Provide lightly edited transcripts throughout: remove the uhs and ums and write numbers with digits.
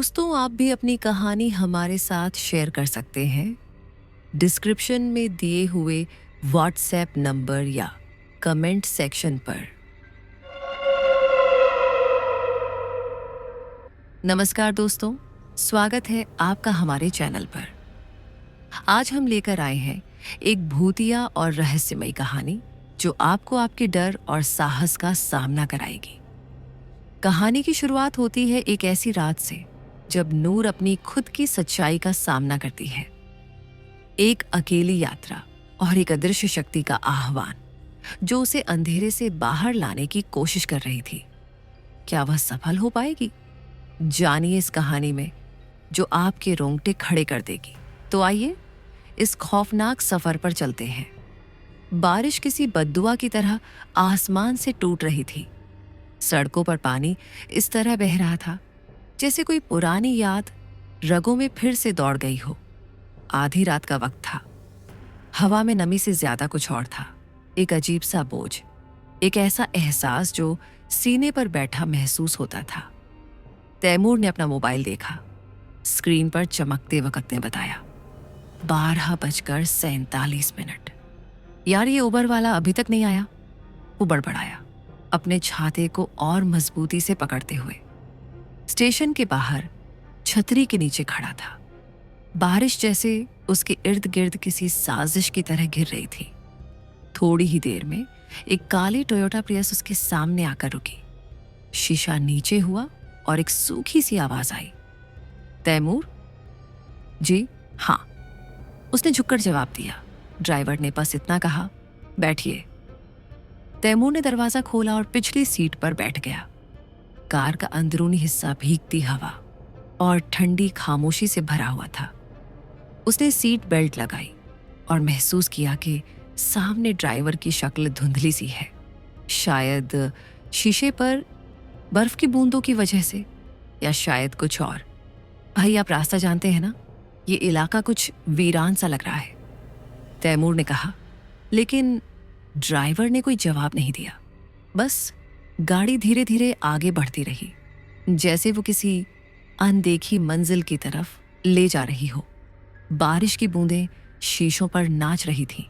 दोस्तों, आप भी अपनी कहानी हमारे साथ शेयर कर सकते हैं डिस्क्रिप्शन में दिए हुए व्हाट्सएप नंबर या कमेंट सेक्शन पर। नमस्कार दोस्तों, स्वागत है आपका हमारे चैनल पर। आज हम लेकर आए हैं एक भूतिया और रहस्यमयी कहानी जो आपको आपके डर और साहस का सामना कराएगी। कहानी की शुरुआत होती है एक ऐसी रात से जब नूर अपनी खुद की सच्चाई का सामना करती है। एक अकेली यात्रा और एक अदृश्य शक्ति का आह्वान जो उसे अंधेरे से बाहर लाने की कोशिश कर रही थी। क्या वह सफल हो पाएगी? जानिए इस कहानी में जो आपके रोंगटे खड़े कर देगी। तो आइए इस खौफनाक सफर पर चलते हैं। बारिश किसी बद्दुआ की तरह आसमान से टूट रही थी। सड़कों पर पानी इस तरह बह रहा था जैसे कोई पुरानी याद रगों में फिर से दौड़ गई हो। आधी रात का वक्त था। हवा में नमी से ज्यादा कुछ और था। एक अजीब सा बोझ, एक ऐसा एहसास जो सीने पर बैठा महसूस होता था। तैमूर ने अपना मोबाइल देखा। स्क्रीन पर चमकते वक्त ने बताया 12:47। यार, ये उबर वाला अभी तक नहीं आया। वो बड़बड़ाया, अपने छाते को और मजबूती से पकड़ते हुए। स्टेशन के बाहर छतरी के नीचे खड़ा था। बारिश जैसे उसके इर्द गिर्द किसी साजिश की तरह गिर रही थी। थोड़ी ही देर में एक काली टोयोटा प्रियस उसके सामने आकर रुकी। शीशा नीचे हुआ और एक सूखी सी आवाज आई, तैमूर? जी हाँ, उसने झुककर जवाब दिया। ड्राइवर ने बस इतना कहा, बैठिए। तैमूर ने दरवाजा खोला और पिछली सीट पर बैठ गया। कार का अंदरूनी हिस्सा भीगती हवा और ठंडी खामोशी से भरा हुआ था। उसने सीट बेल्ट लगाई और महसूस किया कि सामने ड्राइवर की शक्ल धुंधली सी है, शायद शीशे पर बर्फ की बूंदों की वजह से, या शायद कुछ और। भाई, आप रास्ता जानते हैं ना? ये इलाका कुछ वीरान सा लग रहा है, तैमूर ने कहा। लेकिन ड्राइवर ने कोई जवाब नहीं दिया। बस गाड़ी धीरे धीरे आगे बढ़ती रही, जैसे वो किसी अनदेखी मंजिल की तरफ ले जा रही हो। बारिश की बूंदें शीशों पर नाच रही थीं,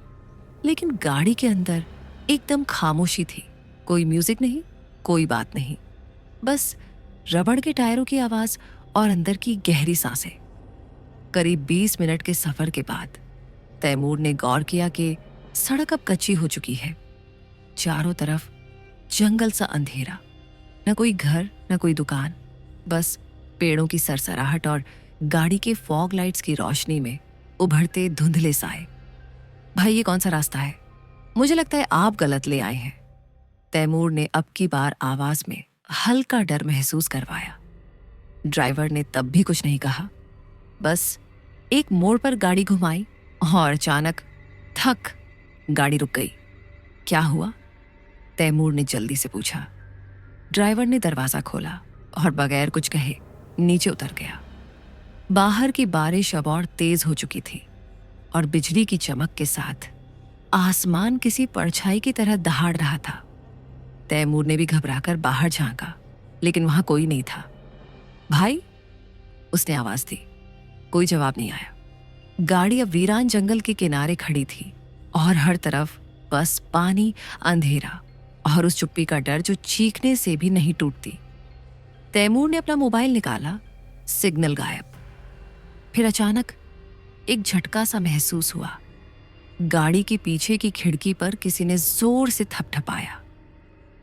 लेकिन गाड़ी के अंदर एकदम खामोशी थी। कोई म्यूजिक नहीं, कोई बात नहीं, बस रबड़ के टायरों की आवाज और अंदर की गहरी सांसें। करीब 20 मिनट के सफर के बाद तैमूर ने गौर किया कि सड़क अब कच्ची हो चुकी है। चारों तरफ जंगल सा अंधेरा, न कोई घर न कोई दुकान, बस पेड़ों की सरसराहट और गाड़ी के फॉग लाइट्स की रोशनी में उभरते धुंधले साए। भाई, ये कौन सा रास्ता है? मुझे लगता है आप गलत ले आए हैं, तैमूर ने अब की बार आवाज में हल्का डर महसूस करवाया। ड्राइवर ने तब भी कुछ नहीं कहा, बस एक मोड़ पर गाड़ी घुमाई और अचानक थक गाड़ी रुक गई। क्या हुआ? तैमूर ने जल्दी से पूछा। ड्राइवर ने दरवाजा खोला और बगैर कुछ कहे नीचे उतर गया। बाहर की बारिश अब और तेज हो चुकी थी और बिजली की चमक के साथ आसमान किसी परछाई की तरह दहाड़ रहा था। तैमूर ने भी घबराकर बाहर झांका, लेकिन वहां कोई नहीं था। भाई, उसने आवाज दी। कोई जवाब नहीं आया। गाड़ी अब वीरान जंगल के किनारे खड़ी थी और हर तरफ बस पानी, अंधेरा और उस चुप्पी का डर जो चीखने से भी नहीं टूटती। तैमूर ने अपना मोबाइल निकाला, सिग्नल गायब। फिर अचानक एक झटका सा महसूस हुआ। गाड़ी के पीछे की खिड़की पर किसी ने जोर से थपथपाया।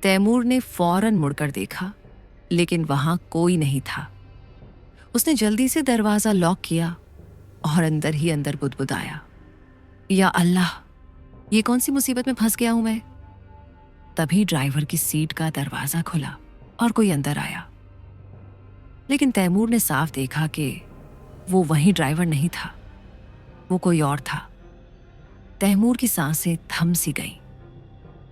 तैमूर ने फौरन मुड़कर देखा, लेकिन वहां कोई नहीं था। उसने जल्दी से दरवाजा लॉक किया और अंदर ही अंदर बुदबुदाया, या अल्लाह, ये कौन सी मुसीबत में फंस गया हूं मैं। तभी ड्राइवर की सीट का दरवाजा खुला और कोई अंदर आया। लेकिन तैमूर ने साफ देखा कि वो वही ड्राइवर नहीं था, वो कोई और था। तैमूर की सांसें थम सी गईं।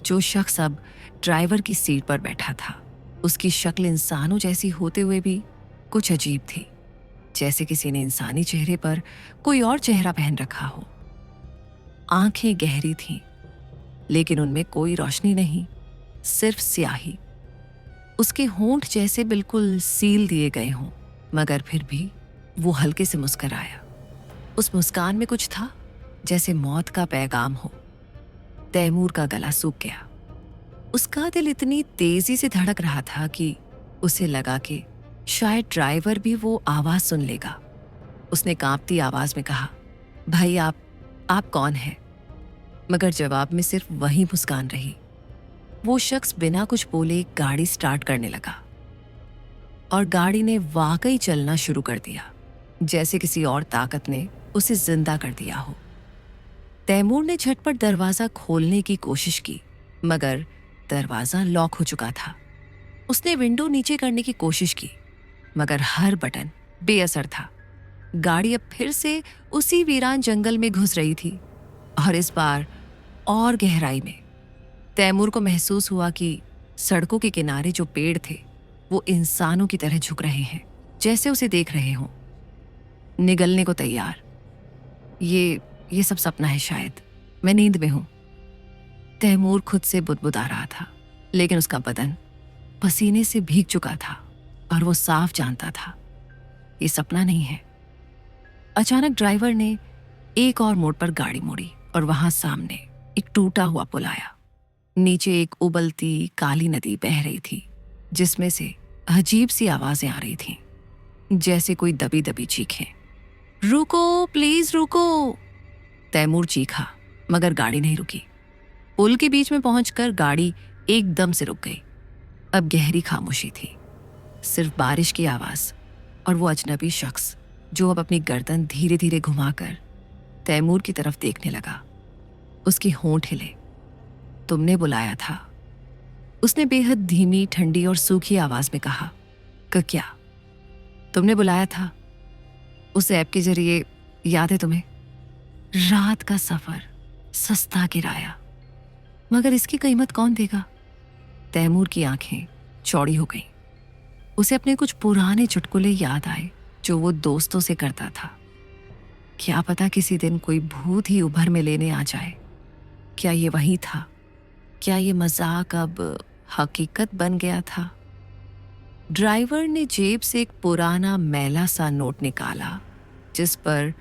जो शख्स अब ड्राइवर की सीट पर बैठा था, उसकी शक्ल इंसानों जैसी होते हुए भी कुछ अजीब थी, जैसे किसी ने इंसानी चेहरे पर कोई और चेहरा पहन रखा हो। आंखें गहरी थीं, लेकिन उनमें कोई रोशनी नहीं, सिर्फ स्याही। उसके होंठ जैसे बिल्कुल सील दिए गए हों, मगर फिर भी वो हल्के से मुस्कुराया। उस मुस्कान में कुछ था जैसे मौत का पैगाम हो। तैमूर का गला सूख गया। उसका दिल इतनी तेजी से धड़क रहा था कि उसे लगा कि शायद ड्राइवर भी वो आवाज सुन लेगा। उसने कांपती आवाज में कहा, भाई आप कौन हैं? मगर जवाब में सिर्फ वही मुस्कान रही। वो शख्स बिना कुछ बोले गाड़ी स्टार्ट करने लगा और गाड़ी ने वाकई चलना शुरू कर दिया, जैसे किसी और ताकत ने उसे जिंदा कर दिया हो। तैमूर ने झटपट दरवाजा खोलने की कोशिश की, मगर दरवाजा लॉक हो चुका था। उसने विंडो नीचे करने की कोशिश की, मगर हर बटन बेअसर था। गाड़ी अब फिर से उसी वीरान जंगल में घुस रही थी, और इस बार और गहराई में। तैमूर को महसूस हुआ कि सड़कों के किनारे जो पेड़ थे वो इंसानों की तरह झुक रहे हैं, जैसे उसे देख रहे हों, निगलने को तैयार। ये सब सपना है शायद, मैं नींद में हूं। तैमूर खुद से बुदबुदा रहा था, लेकिन उसका बदन पसीने से भीग चुका था और वो साफ जानता था ये सपना नहीं है। अचानक ड्राइवर ने एक और मोड़ पर गाड़ी मोड़ी और वहां सामने एक टूटा हुआ पुल आया। नीचे एक उबलती काली नदी बह रही थी, जिसमें से अजीब सी आवाजें आ रही थीं, जैसे कोई दबी दबी चीखें। रुको, प्लीज रुको, तैमूर चीखा, मगर गाड़ी नहीं रुकी। पुल के बीच में पहुंचकर गाड़ी एकदम से रुक गई। अब गहरी खामोशी थी, सिर्फ बारिश की आवाज और वो अजनबी शख्स जो अब अपनी गर्दन धीरे धीरे घुमाकर तैमूर की तरफ देखने लगा। उसकी होंठ हिले। तुमने बुलाया था, उसने बेहद धीमी, ठंडी और सूखी आवाज में कहा। क्या? तुमने बुलाया था? उस ऐप के जरिए, याद है तुम्हें? रात का सफर, सस्ता किराया, मगर इसकी कीमत कौन देगा? तैमूर की आंखें चौड़ी हो गईं। उसे अपने कुछ पुराने चुटकुले याद आए जो वो दोस्तों से करता था। क्या पता किसी दिन कोई भूत ही उभर में लेने आ जाए। क्या ये वही था? क्या ये मजाक अब हकीकत बन गया था? ड्राइवर ने जेब से एक पुराना मैला सा नोट निकाला जिस पर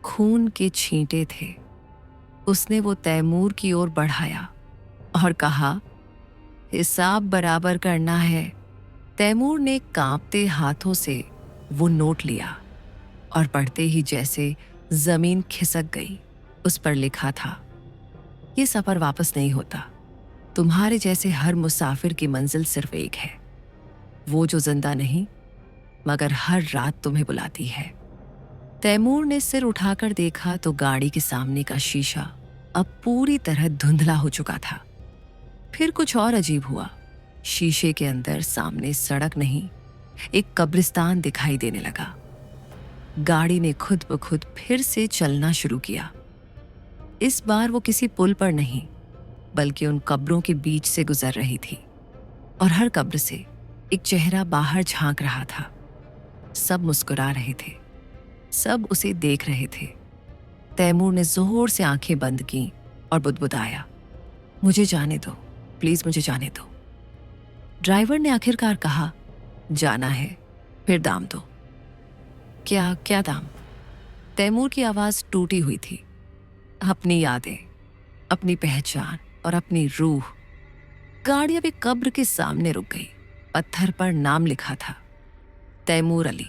खून के छींटे थे। उसने वो तैमूर की ओर बढ़ाया और कहा, हिसाब बराबर करना है। तैमूर ने कांपते हाथों से वो नोट लिया और पढ़ते ही जैसे जमीन खिसक गई। उस पर लिखा था, ये सफर वापस नहीं होता। तुम्हारे जैसे हर मुसाफिर की मंजिल सिर्फ एक है, वो जो जिंदा नहीं मगर हर रात तुम्हें बुलाती है। तैमूर ने सिर उठाकर देखा तो गाड़ी के सामने का शीशा अब पूरी तरह धुंधला हो चुका था। फिर कुछ और अजीब हुआ। शीशे के अंदर सामने सड़क नहीं, एक कब्रिस्तान दिखाई देने लगा। गाड़ी ने खुद ब खुद फिर से चलना शुरू किया। इस बार वो किसी पुल पर नहीं, बल्कि उन कब्रों के बीच से गुजर रही थी, और हर कब्र से एक चेहरा बाहर झांक रहा था। सब मुस्कुरा रहे थे, सब उसे देख रहे थे। तैमूर ने जोर से आंखें बंद की और बुदबुदाया, मुझे जाने दो, प्लीज मुझे जाने दो। ड्राइवर ने आखिरकार कहा, जाना है, फिर दाम दो। क्या दाम? तैमूर की आवाज टूटी हुई थी। अपनी यादें, अपनी पहचान और अपनी रूह। गाड़ी अब एक कब्र के सामने रुक गई। पत्थर पर नाम लिखा था, तैमूर अली।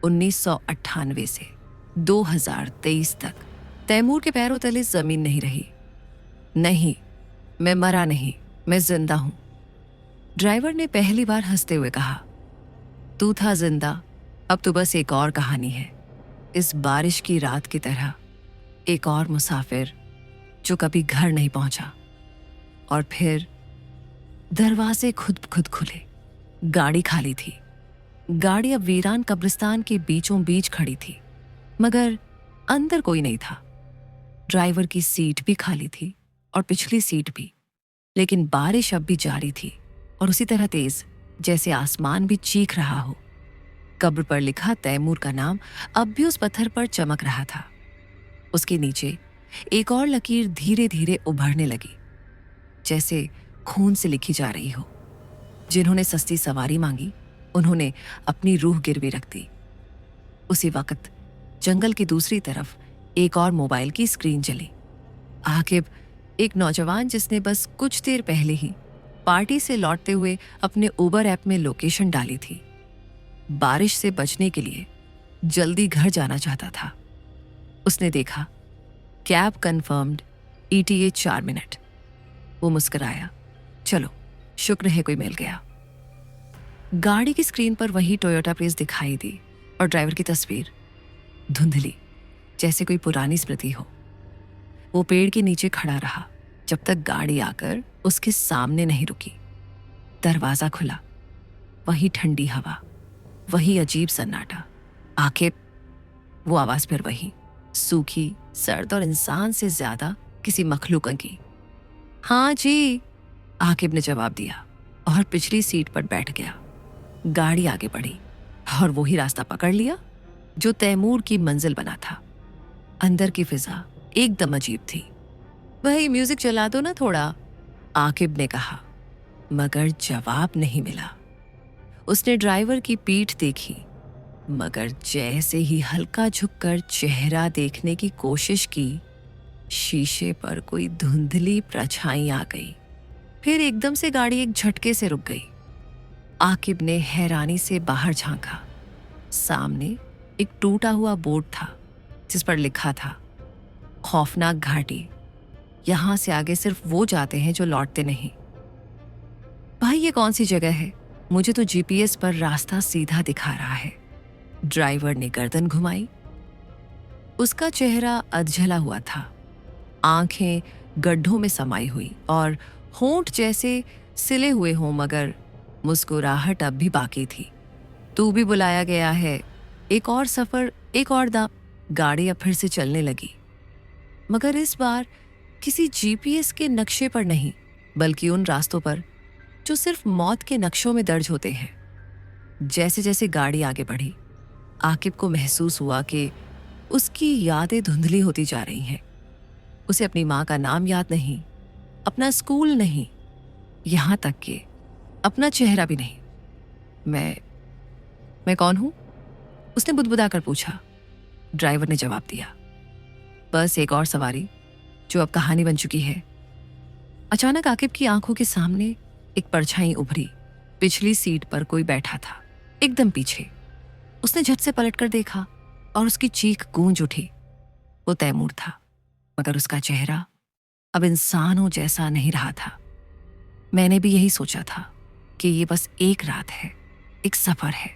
1998 से 2023 तक तैमूर के पैरों तले जमीन नहीं रही। नहीं, मैं मरा नहीं, मैं जिंदा हूं। ड्राइवर ने पहली बार हंसते हुए कहा, तू था जिंदा, अब तो बस एक और कहानी है। इस बारिश की रात की तरह एक और मुसाफिर जो कभी घर नहीं पहुंचा। और फिर दरवाजे खुद खुद खुले। गाड़ी खाली थी। गाड़ी अब वीरान कब्रिस्तान के बीचों बीच खड़ी थी, मगर अंदर कोई नहीं था। ड्राइवर की सीट भी खाली थी और पिछली सीट भी, लेकिन बारिश अब भी जारी थी और उसी तरह तेज जैसे आसमान भी चीख रहा हो। कब्र पर लिखा तैमूर का नाम अब भी उस पत्थर पर चमक रहा था। उसके नीचे एक और लकीर धीरे धीरे उभरने लगी, जैसे खून से लिखी जा रही हो। जिन्होंने सस्ती सवारी मांगी उन्होंने अपनी रूह गिरवी रख दी। उसी वक्त जंगल की दूसरी तरफ एक और मोबाइल की स्क्रीन जली। आकिब, एक नौजवान जिसने बस कुछ देर पहले ही पार्टी से लौटते हुए अपने उबर ऐप में लोकेशन डाली थी, बारिश से बचने के लिए जल्दी घर जाना चाहता था। उसने देखा कैब कंफर्म्ड, ETA 4 मिनट। वो मुस्कुराया, चलो शुक्र है कोई मिल गया। गाड़ी की स्क्रीन पर वही टोयोटा प्रेस दिखाई दी और ड्राइवर की तस्वीर धुंधली, जैसे कोई पुरानी स्मृति हो। वो पेड़ के नीचे खड़ा रहा जब तक गाड़ी आकर उसके सामने नहीं रुकी। दरवाजा खुला, वही ठंडी हवा, वही अजीब सन्नाटा। आकिब, वो आवाज फिर वही, सूखी, सर्द और इंसान से ज्यादा किसी मखलूक की। हाँ जी, आकिब ने जवाब दिया और पिछली सीट पर बैठ गया। गाड़ी आगे बढ़ी और वही रास्ता पकड़ लिया जो तैमूर की मंजिल बना था। अंदर की फिजा एकदम अजीब थी। वही म्यूजिक चला दो ना थोड़ा, आकिब ने कहा, मगर जवाब नहीं मिला। उसने ड्राइवर की पीठ देखी, मगर जैसे ही हल्का झुककर चेहरा देखने की कोशिश की, शीशे पर कोई धुंधली परछाई आ गई। फिर एकदम से गाड़ी एक झटके से रुक गई। आकिब ने हैरानी से बाहर झांका। सामने एक टूटा हुआ बोर्ड था जिस पर लिखा था, खौफनाक घाटी, यहां से आगे सिर्फ वो जाते हैं जो लौटते नहीं। भाई ये कौन सी जगह है? मुझे तो GPS पर रास्ता सीधा दिखा रहा है। ड्राइवर ने गर्दन घुमाई। उसका चेहरा अधजला हुआ था, आंखें गड्ढों में समाई हुई और होंठ जैसे सिले हुए हों, मगर मुस्कुराहट अब भी बाकी थी। तू भी बुलाया गया है, एक और सफर, एक और दाम। गाड़ी अब फिर से चलने लगी, मगर इस बार किसी GPS के नक्शे पर नहीं, बल्कि उन रास्तों पर जो सिर्फ मौत के नक्शों में दर्ज होते हैं। जैसे जैसे गाड़ी आगे बढ़ी, आकिब को महसूस हुआ कि उसकी यादें धुंधली होती जा रही हैं। उसे अपनी माँ का नाम याद नहीं, अपना स्कूल नहीं, यहां तक कि अपना चेहरा भी नहीं। मैं कौन हूं? उसने बुदबुदाकर पूछा। ड्राइवर ने जवाब दिया, बस एक और सवारी जो अब कहानी बन चुकी है। अचानक आकिब की आंखों के सामने एक परछाई उभरी। पिछली सीट पर कोई बैठा था, एकदम पीछे। उसने झट से पलटकर देखा और उसकी चीख गूंज उठी। वो तैमूर था, मगर उसका चेहरा अब इंसानों जैसा नहीं रहा था। मैंने भी यही सोचा था कि ये बस एक रात है, एक सफर है,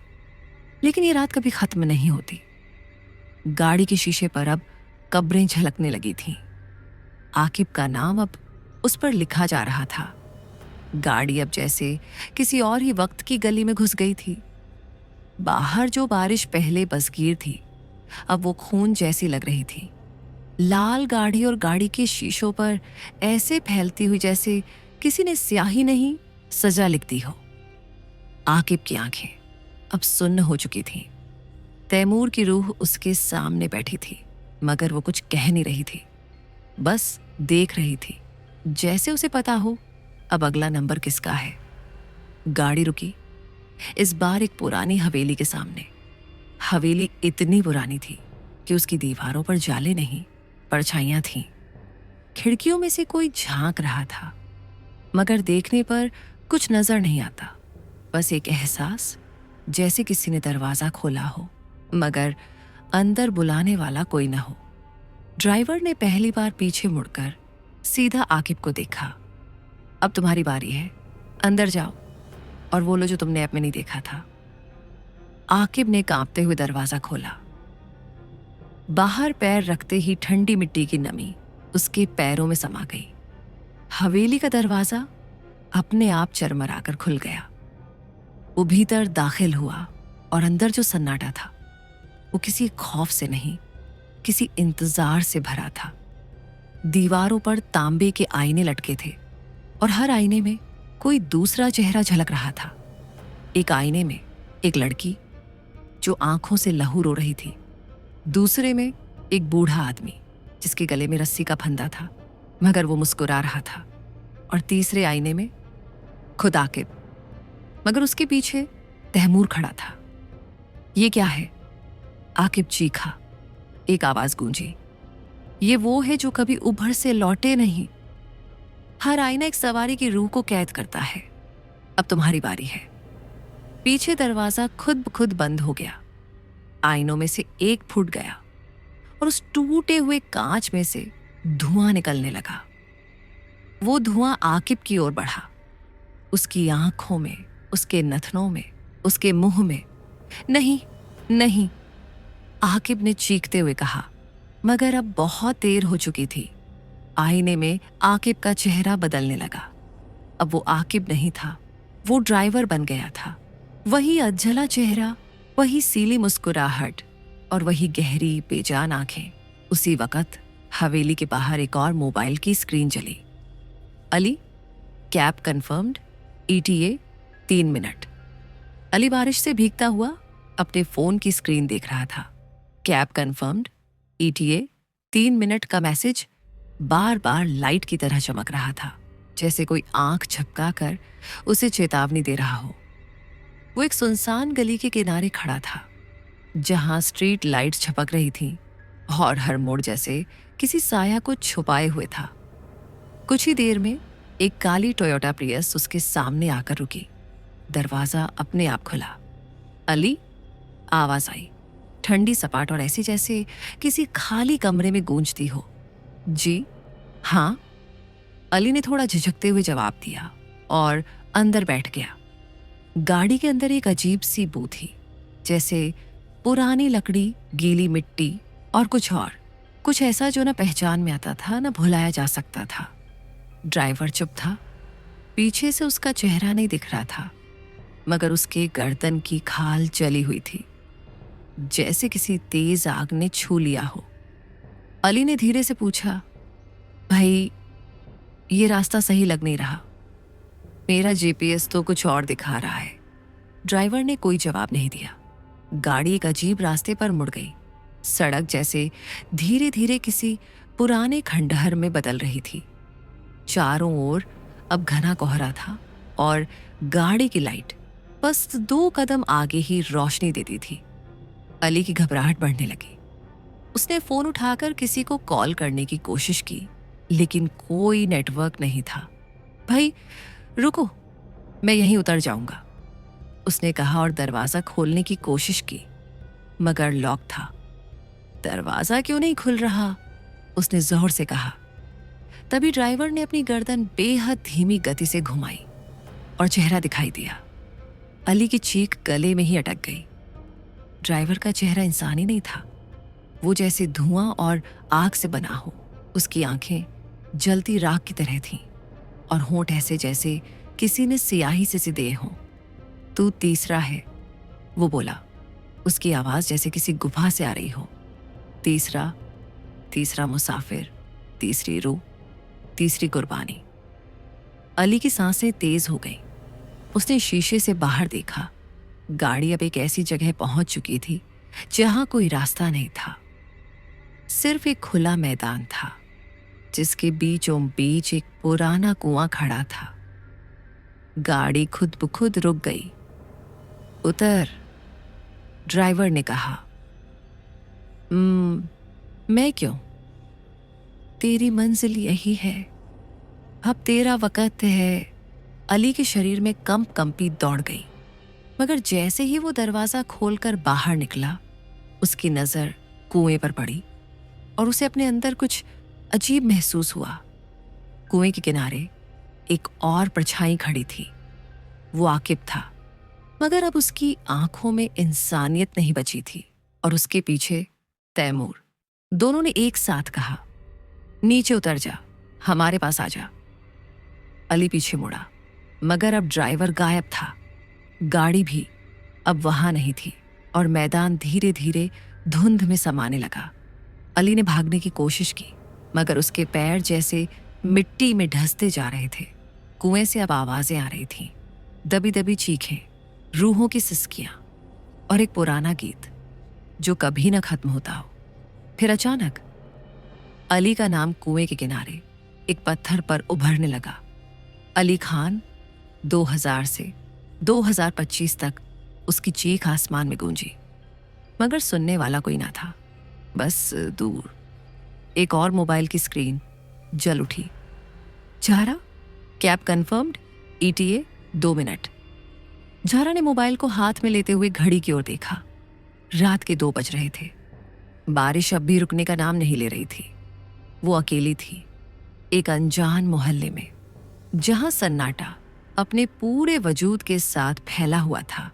लेकिन ये रात कभी खत्म नहीं होती। गाड़ी के शीशे पर अब कब्रें झलकने लगी थीं। आकिब का नाम अब उस पर लिखा जा रहा था। गाड़ी अब जैसे किसी और ही वक्त की गली में घुस गई थी। बाहर जो बारिश पहले बसगीर थी, अब वो खून जैसी लग रही थी। लाल गाड़ी और गाड़ी के शीशों पर ऐसे फैलती हुई जैसे किसी ने स्याही नहीं, सजा लिख दी हो। आकिब की आंखें अब सुन्न हो चुकी थीं। तैमूर की रूह उसके सामने बैठी थी, मगर वो कुछ कह नहीं रही थी, बस देख रही थी, जैसे उसे पता हो अब अगला नंबर किसका है। गाड़ी रुकी, इस बार एक पुरानी हवेली के सामने। हवेली इतनी पुरानी थी कि उसकी दीवारों पर जाले नहीं, परछाइयां थीं। खिड़कियों में से कोई झांक रहा था, मगर देखने पर कुछ नजर नहीं आता, बस एक एहसास जैसे किसी ने दरवाजा खोला हो, मगर अंदर बुलाने वाला कोई न हो। ड्राइवर ने पहली बार पीछे मुड़कर सीधा आकिब को देखा। अब तुम्हारी बारी है, अंदर जाओ और वो लो जो तुमने ऐप में नहीं देखा था। आकिब ने कांपते हुए दरवाजा खोला। बाहर पैर रखते ही ठंडी मिट्टी की नमी उसके पैरों में समा गई। हवेली का दरवाजा अपने आप चरमराकर खुल गया। वो भीतर दाखिल हुआ और अंदर जो सन्नाटा था वो किसी खौफ से नहीं, किसी इंतजार से भरा था। दीवारों पर तांबे के आईने लटके थे और हर आईने में कोई दूसरा चेहरा झलक रहा था। एक आईने में एक लड़की जो आंखों से लहू रो रही थी, दूसरे में एक बूढ़ा आदमी जिसके गले में रस्सी का फंदा था, मगर वो मुस्कुरा रहा था, और तीसरे आईने में खुद आकिब, मगर उसके पीछे तैमूर खड़ा था। ये क्या है? आकिब चीखा। एक आवाज गूंजी, ये वो है जो कभी उभर से लौटे नहीं। हर आईना एक सवारी की रूह को कैद करता है। अब तुम्हारी बारी है। पीछे दरवाजा खुद ब खुद बंद हो गया। आईनों में से एक फूट गया और उस टूटे हुए कांच में से धुआं निकलने लगा। वो धुआं आकिब की ओर बढ़ा। उसकी आंखों में, उसके नथनों में, उसके मुंह में। नहीं, नहीं, आकिब ने चीखते हुए कहा, मगर अब बहुत देर हो चुकी थी। आईने में आकिब का चेहरा बदलने लगा। अब वो आकिब नहीं था, वो ड्राइवर बन गया था। वही अधजला चेहरा, वही सीली मुस्कुराहट और वही गहरी बेजान आंखें। उसी वक्त हवेली के बाहर एक और मोबाइल की स्क्रीन जली। Ali, cab confirmed, ETA 3 minute. Ali बारिश से भीगता हुआ अपने फोन की स्क्रीन देख रहा था। कैब कंफर्म्ड, ETA 3 मिनट का मैसेज बार बार लाइट की तरह चमक रहा था, जैसे कोई आंख झपका कर उसे चेतावनी दे रहा हो। वो एक सुनसान गली के किनारे खड़ा था, जहां स्ट्रीट लाइट्स झपक रही थीं और हर मोड़ जैसे किसी साया को छुपाए हुए था। कुछ ही देर में एक काली टोयोटा प्रियस उसके सामने आकर रुकी। दरवाजा अपने आप खुला। अली, आवाज आई, ठंडी सपाट और ऐसी जैसे किसी खाली कमरे में गूंजती हो। जी हाँ, अली ने थोड़ा झिझकते हुए जवाब दिया और अंदर बैठ गया। गाड़ी के अंदर एक अजीब सी बू थी, जैसे पुरानी लकड़ी, गीली मिट्टी और कुछ ऐसा जो न पहचान में आता था न भुलाया जा सकता था। ड्राइवर चुप था। पीछे से उसका चेहरा नहीं दिख रहा था, मगर उसके गर्दन की खाल जली हुई थी, जैसे किसी तेज आग ने छू लिया हो। अली ने धीरे से पूछा, भाई, ये रास्ता सही लग नहीं रहा। मेरा GPS तो कुछ और दिखा रहा है। ड्राइवर ने कोई जवाब नहीं दिया। गाड़ी एक अजीब रास्ते पर मुड़ गई। सड़क जैसे धीरे धीरे किसी पुराने खंडहर में बदल रही थी। चारों ओर अब घना कोहरा था और गाड़ी की लाइट बस 2 कदम आगे ही रोशनी देती थी। अली की घबराहट बढ़ने लगी। उसने फोन उठाकर किसी को कॉल करने की कोशिश की, लेकिन कोई नेटवर्क नहीं था। भाई रुको, मैं यहीं उतर जाऊंगा, उसने कहा और दरवाजा खोलने की कोशिश की, मगर लॉक था। दरवाजा क्यों नहीं खुल रहा? उसने जोर से कहा। तभी ड्राइवर ने अपनी गर्दन बेहद धीमी गति से घुमाई और चेहरा दिखाई दिया। अली की चीख गले में ही अटक गई। ड्राइवर का चेहरा इंसानी नहीं था, वो जैसे धुआं और आग से बना हो। उसकी आंखें जलती राख की तरह थीं और होंठ ऐसे जैसे किसी ने स्याही से सिदे हों। तू तीसरा है, वो बोला। उसकी आवाज जैसे किसी गुफा से आ रही हो। तीसरा, तीसरा मुसाफिर, तीसरी रूह, तीसरी कुर्बानी। अली की सांसें तेज हो गईं। उसने शीशे से बाहर देखा। गाड़ी अब एक ऐसी जगह पहुंच चुकी थी जहां कोई रास्ता नहीं था। सिर्फ एक खुला मैदान था, जिसके बीचों बीच एक पुराना कुआं खड़ा था। गाड़ी खुद ब खुद रुक गई। उतर, ड्राइवर ने कहा। मैं क्यों? तेरी मंजिल यही है, अब तेरा वक्त है। अली के शरीर में कंपी दौड़ गई, मगर जैसे ही वो दरवाजा खोलकर बाहर निकला, उसकी नजर कुएं पर पड़ी और उसे अपने अंदर कुछ अजीब महसूस हुआ। कुएं के किनारे एक और परछाई खड़ी थी। वो आकिब था, मगर अब उसकी आंखों में इंसानियत नहीं बची थी और उसके पीछे तैमूर। दोनों ने एक साथ कहा, नीचे उतर जा, हमारे पास आ जा। अली पीछे मुड़ा, मगर अब ड्राइवर गायब था। गाड़ी भी अब वहां नहीं थी और मैदान धीरे धीरे धुंध में समाने लगा। अली ने भागने की कोशिश की, मगर उसके पैर जैसे मिट्टी में ढसते जा रहे थे। कुएं से अब आवाजें आ रही थीं, दबी दबी चीखें, रूहों की सिसकियां और एक पुराना गीत जो कभी न खत्म होता हो। फिर अचानक अली का नाम कुएं के किनारे एक पत्थर पर उभरने लगा। अली खान 2000 से 2025 तक उसकी चीख आसमान में गूंजी, मगर सुनने वाला कोई ना था। बस दूर एक और मोबाइल की स्क्रीन जल उठी। झारा, कैब कंफर्म्ड, ETA 2 मिनट। झारा ने मोबाइल को हाथ में लेते हुए घड़ी की ओर देखा। रात के 2 बज रहे थे। बारिश अब भी रुकने का नाम नहीं ले रही थी। वो अकेली थी, एक अनजान मोहल्ले में, जहां सन्नाटा अपने पूरे वजूद के साथ फैला हुआ था।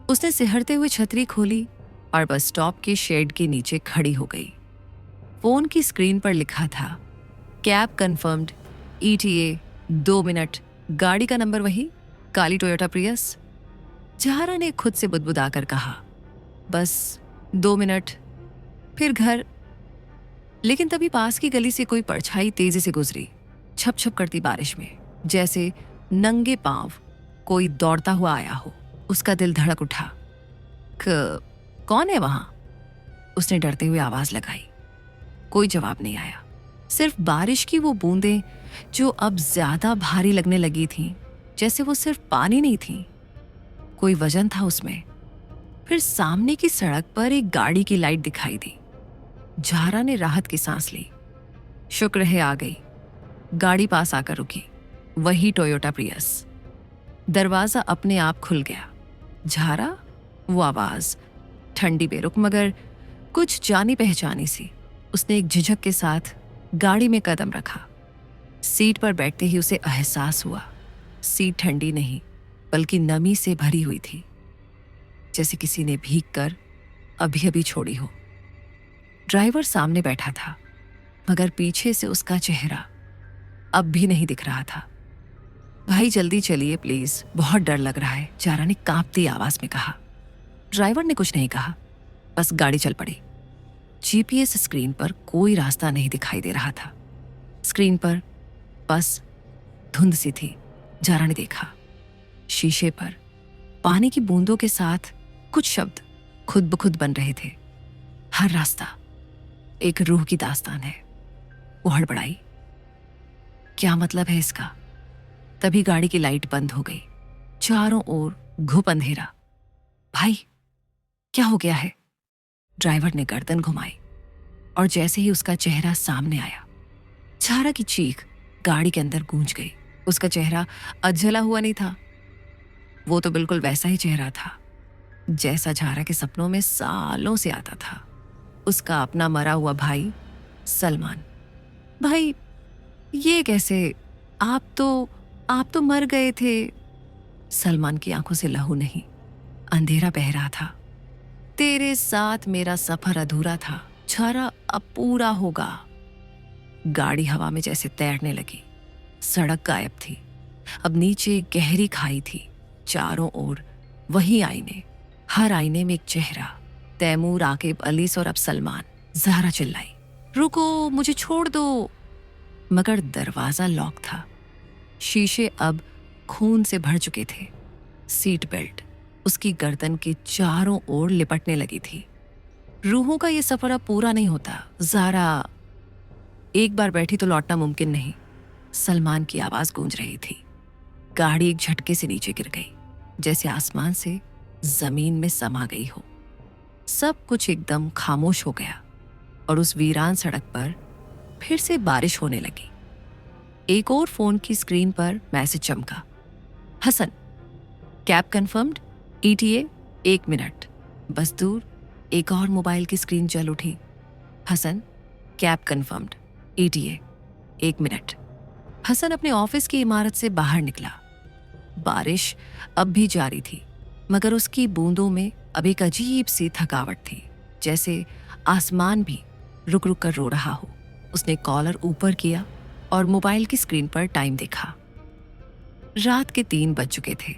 उसने सिहरते हुए छतरी खोली और बस स्टॉप के शेड के नीचे खड़ी हो गई। फोन की स्क्रीन पर लिखा था, कैब कंफर्म्ड, ETA 2 मिनट। गाड़ी का नंबर वही, काली टोयोटा प्रियस। झारा ने खुद से बुदबुदाकर कहा, बस 2 मिनट, फिर घर। लेकिन तभी पास की गली से कोई परछाई तेजी से गुजरी, छप छप करती बारिश में, जैसे नंगे पांव कोई दौड़ता हुआ आया हो। उसका दिल धड़क उठा। कौन है वहां? उसने डरते हुए आवाज लगाई। कोई जवाब नहीं आया, सिर्फ बारिश की वो बूंदें जो अब ज्यादा भारी लगने लगी थीं, जैसे वो सिर्फ पानी नहीं थी, कोई वजन था उसमें। फिर सामने की सड़क पर एक गाड़ी की लाइट दिखाई दी। झारा ने राहत की सांस ली। शुक्र है आ गई। गाड़ी पास आकर रुकी, वही टोयोटा प्रियस। दरवाजा अपने आप खुल गया। झारा, वो आवाज ठंडी बेरुख मगर कुछ जानी पहचानी सी। उसने एक झिझक के साथ गाड़ी में कदम रखा। सीट पर बैठते ही उसे एहसास हुआ, सीट ठंडी नहीं बल्कि नमी से भरी हुई थी, जैसे किसी ने भीग कर अभी अभी छोड़ी हो। ड्राइवर सामने बैठा था, मगर पीछे से उसका चेहरा अब भी नहीं दिख रहा था। भाई जल्दी चलिए प्लीज, बहुत डर लग रहा है, झारा ने कांपती आवाज में कहा। ड्राइवर ने कुछ नहीं कहा, बस गाड़ी चल पड़ी। GPS स्क्रीन पर कोई रास्ता नहीं दिखाई दे रहा था। स्क्रीन पर बस धुंध सी थी। झारा ने देखा, शीशे पर पानी की बूंदों के साथ कुछ शब्द खुद ब खुद बन रहे थे। हर रास्ता एक रूह की दास्तान है। वो हड़बड़ाई, क्या मतलब है इसका? तभी गाड़ी की लाइट बंद हो गई। चारों ओर घुप अंधेरा। भाई क्या हो गया है? ड्राइवर ने गर्दन घुमाई और जैसे ही उसका चेहरा सामने आया, झारा की चीख गाड़ी के अंदर गूंज गई। उसका चेहरा अधजला हुआ नहीं था, वो तो बिल्कुल वैसा ही चेहरा था जैसा झारा के सपनों में सालों से आता था। उसका अपना मरा हुआ भाई सलमान। भाई ये कैसे? आप तो मर गए थे। सलमान की आंखों से लहू नहीं, अंधेरा बह रहा था। तेरे साथ मेरा सफर अधूरा था, झारा अब पूरा होगा। गाड़ी हवा में जैसे तैरने लगी। सड़क गायब थी, अब नीचे गहरी खाई थी। चारों ओर वही आईने, हर आईने में एक चेहरा, तैमूर, आकिब, अलीस और अब सलमान। ज़हरा चिल्लाई, रुको, मुझे छोड़ दो। मगर दरवाजा लॉक था। शीशे अब खून से भर चुके थे। सीट बेल्ट उसकी गर्दन के चारों ओर लिपटने लगी थी। रूहों का ये सफर अब पूरा नहीं होता। ज़हरा, एक बार बैठी तो लौटना मुमकिन नहीं। सलमान की आवाज गूंज रही थी। गाड़ी एक झटके से नीचे गिर गई, जैसे आसमान से जमीन में समा गई हो। सब कुछ एकदम खामोश हो गया और उस वीरान सड़क पर फिर से बारिश होने लगी। एक और फोन की स्क्रीन पर मैसेज चमका, Hasan, cab confirmed, ETA 1 minute. बस दूर एक और मोबाइल की स्क्रीन जल उठी, Hasan, cab confirmed, ETA 1 minute. Hasan अपने ऑफिस की इमारत से बाहर निकला। बारिश अब भी जारी थी, मगर उसकी बूंदों में अब एक अजीब सी थकावट थी, जैसे आसमान भी रुक रुक कर रो रहा हो। उसने कॉलर ऊपर किया और मोबाइल की स्क्रीन पर टाइम देखा। रात के 3 बज चुके थे।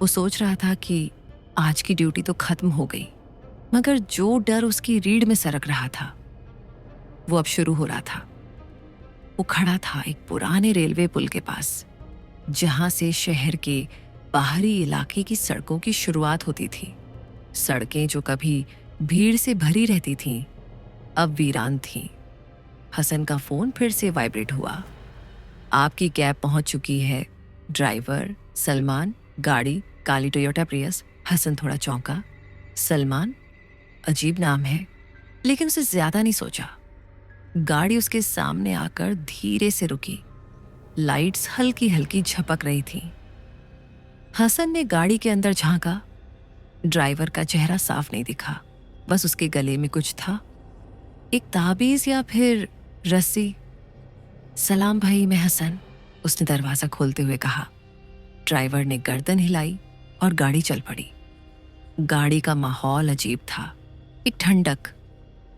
वो सोच रहा था कि आज की ड्यूटी तो खत्म हो गई, मगर जो डर उसकी रीढ़ में सरक रहा था वो अब शुरू हो रहा था। वो खड़ा था एक पुराने रेलवे पुल के पास, जहां से शहर के बाहरी इलाके की सड़कों की शुरुआत होती थी। सड़कें जो कभी भीड़ से भरी रहती थीं, अब वीरान थीं। हसन का फोन फिर से वाइब्रेट हुआ। आपकी कैब पहुंच चुकी है ड्राइवर, सलमान, गाड़ी काली टोयोटा प्रियस, हसन थोड़ा चौंका। सलमान, अजीब नाम है, लेकिन उसे ज्यादा नहीं सोचा। गाड़ी उसके सामने आकर धीरे से रुकी। लाइट्स हल्की हल्की झपक रही थी। हसन ने गाड़ी के अंदर झांका। ड्राइवर का चेहरा साफ नहीं दिखा, बस उसके गले में कुछ था, एक ताबीज या फिर रस्सी। सलाम भाई, मैं हसन, उसने दरवाजा खोलते हुए कहा। ड्राइवर ने गर्दन हिलाई और गाड़ी चल पड़ी। गाड़ी का माहौल अजीब था। एक ठंडक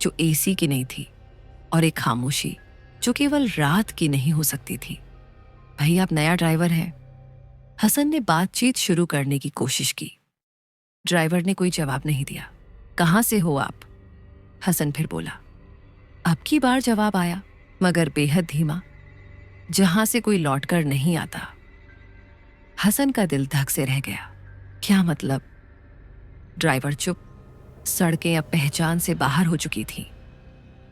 जो एसी की नहीं थी और एक खामोशी जो केवल रात की नहीं हो सकती थी। भाई, आप नया ड्राइवर हैं? हसन ने बातचीत शुरू करने की कोशिश की। ड्राइवर ने कोई जवाब नहीं दिया। कहाँ से हो आप? हसन फिर बोला। अब की बार जवाब आया, मगर बेहद धीमा, जहां से कोई लौटकर नहीं आता। हसन का दिल धक से रह गया। क्या मतलब? ड्राइवर चुप। सड़कें अब पहचान से बाहर हो चुकी थी।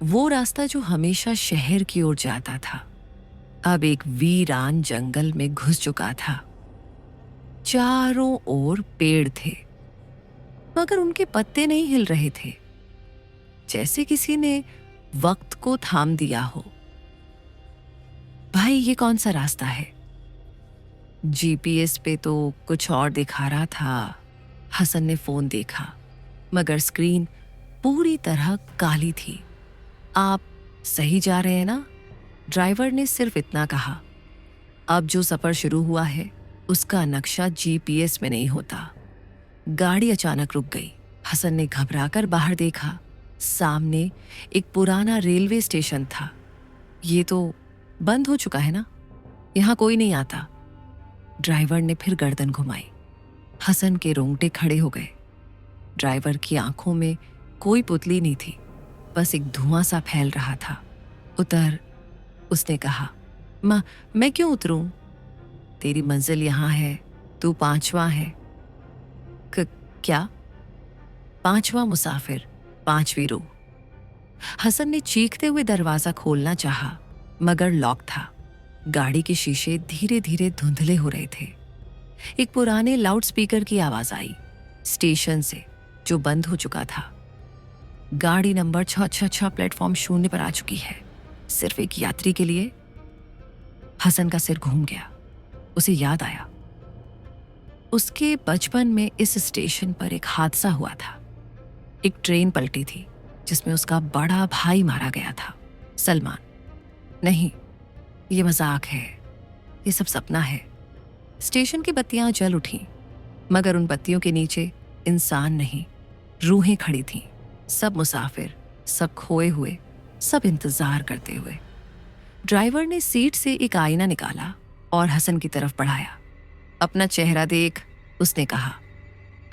वो रास्ता जो हमेशा शहर की ओर जाता था, अब एक वीरान जंगल में घुस चुका था। चारों ओर पेड़ थे, मगर उनके पत्ते नहीं हिल रहे थे, जैसे किसी ने वक्त को थाम दिया हो। भाई, ये कौन सा रास्ता है? जीपीएस पे तो कुछ और दिखा रहा था। हसन ने फोन देखा, मगर स्क्रीन पूरी तरह काली थी। आप सही जा रहे हैं ना? ड्राइवर ने सिर्फ इतना कहा। अब जो सफर शुरू हुआ है उसका नक्शा जीपीएस में नहीं होता। गाड़ी अचानक रुक गई। हसन ने घबराकर बाहर देखा। सामने एक पुराना रेलवे स्टेशन था। ये तो बंद हो चुका है ना? यहां कोई नहीं आता। ड्राइवर ने फिर गर्दन घुमाई। हसन के रोंगटे खड़े हो गए। ड्राइवर की आंखों में कोई पुतली नहीं थी, बस एक धुआं सा फैल रहा था। उतर, उसने कहा। मैं क्यों उतरूं? तेरी मंजिल यहां है, तू 5वां है। क्या? 5वां मुसाफिर, 5वीं रूह। हसन ने चीखते हुए दरवाजा खोलना चाहा, मगर लॉक था। गाड़ी के शीशे धीरे धीरे धुंधले हो रहे थे। एक पुराने लाउडस्पीकर की आवाज आई, स्टेशन से, जो बंद हो चुका था। गाड़ी नंबर 666 प्लेटफॉर्म 0 पर आ चुकी है, सिर्फ एक यात्री के लिए। हसन का सिर घूम गया। उसे याद आया, उसके बचपन में इस स्टेशन पर एक हादसा हुआ था। एक ट्रेन पलटी थी जिसमें उसका बड़ा भाई मारा गया था। सलमान, नहीं, ये मजाक है, ये सब सपना है। स्टेशन की बत्तियां जल उठीं, मगर उन बत्तियों के नीचे इंसान नहीं, रूहें खड़ी थीं। सब मुसाफिर, सब खोए हुए, सब इंतजार करते हुए। ड्राइवर ने सीट से एक आईना निकाला और हसन की तरफ बढ़ाया। अपना चेहरा देख, उसने कहा।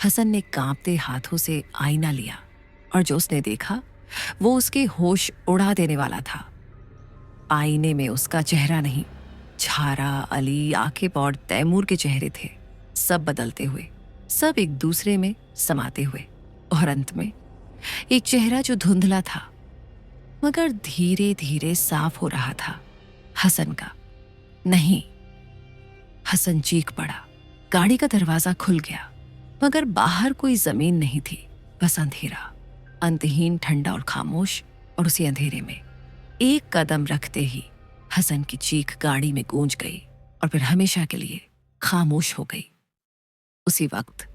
हसन ने कांपते हाथों से आईना लिया और जो उसने देखा वो उसके होश उड़ा देने वाला था। आईने में उसका चेहरा नहीं, छारा, अली, आकिब और तैमूर के चेहरे थे, सब बदलते हुए, सब एक दूसरे में समाते हुए। और अंत में एक चेहरा जो धुंधला था मगर धीरे धीरे साफ हो रहा था। हसन का। नहीं। हसन चीख पड़ा। गाड़ी का दरवाजा खुल गया, मगर बाहर कोई जमीन नहीं थी, बस अंधेरा, अंतहीन, ठंडा और खामोश। और उसी अंधेरे में एक कदम रखते ही हसन की चीख गाड़ी में गूंज गई और फिर हमेशा के लिए खामोश हो गई। उसी वक्त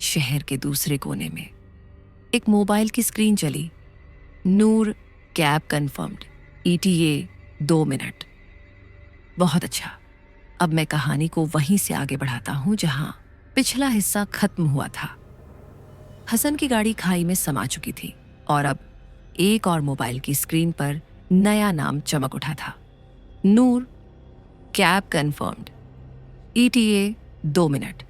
शहर के दूसरे कोने में एक मोबाइल की स्क्रीन चली। नूर, कैब कंफर्म्ड, ETA 2 मिनट। बहुत अच्छा, अब मैं कहानी को वहीं से आगे बढ़ाता हूं जहां पिछला हिस्सा खत्म हुआ था। हसन की गाड़ी खाई में समा चुकी थी और अब एक और मोबाइल की स्क्रीन पर नया नाम चमक उठा था। नूर, कैब कंफर्म्ड, ETA 2 मिनट।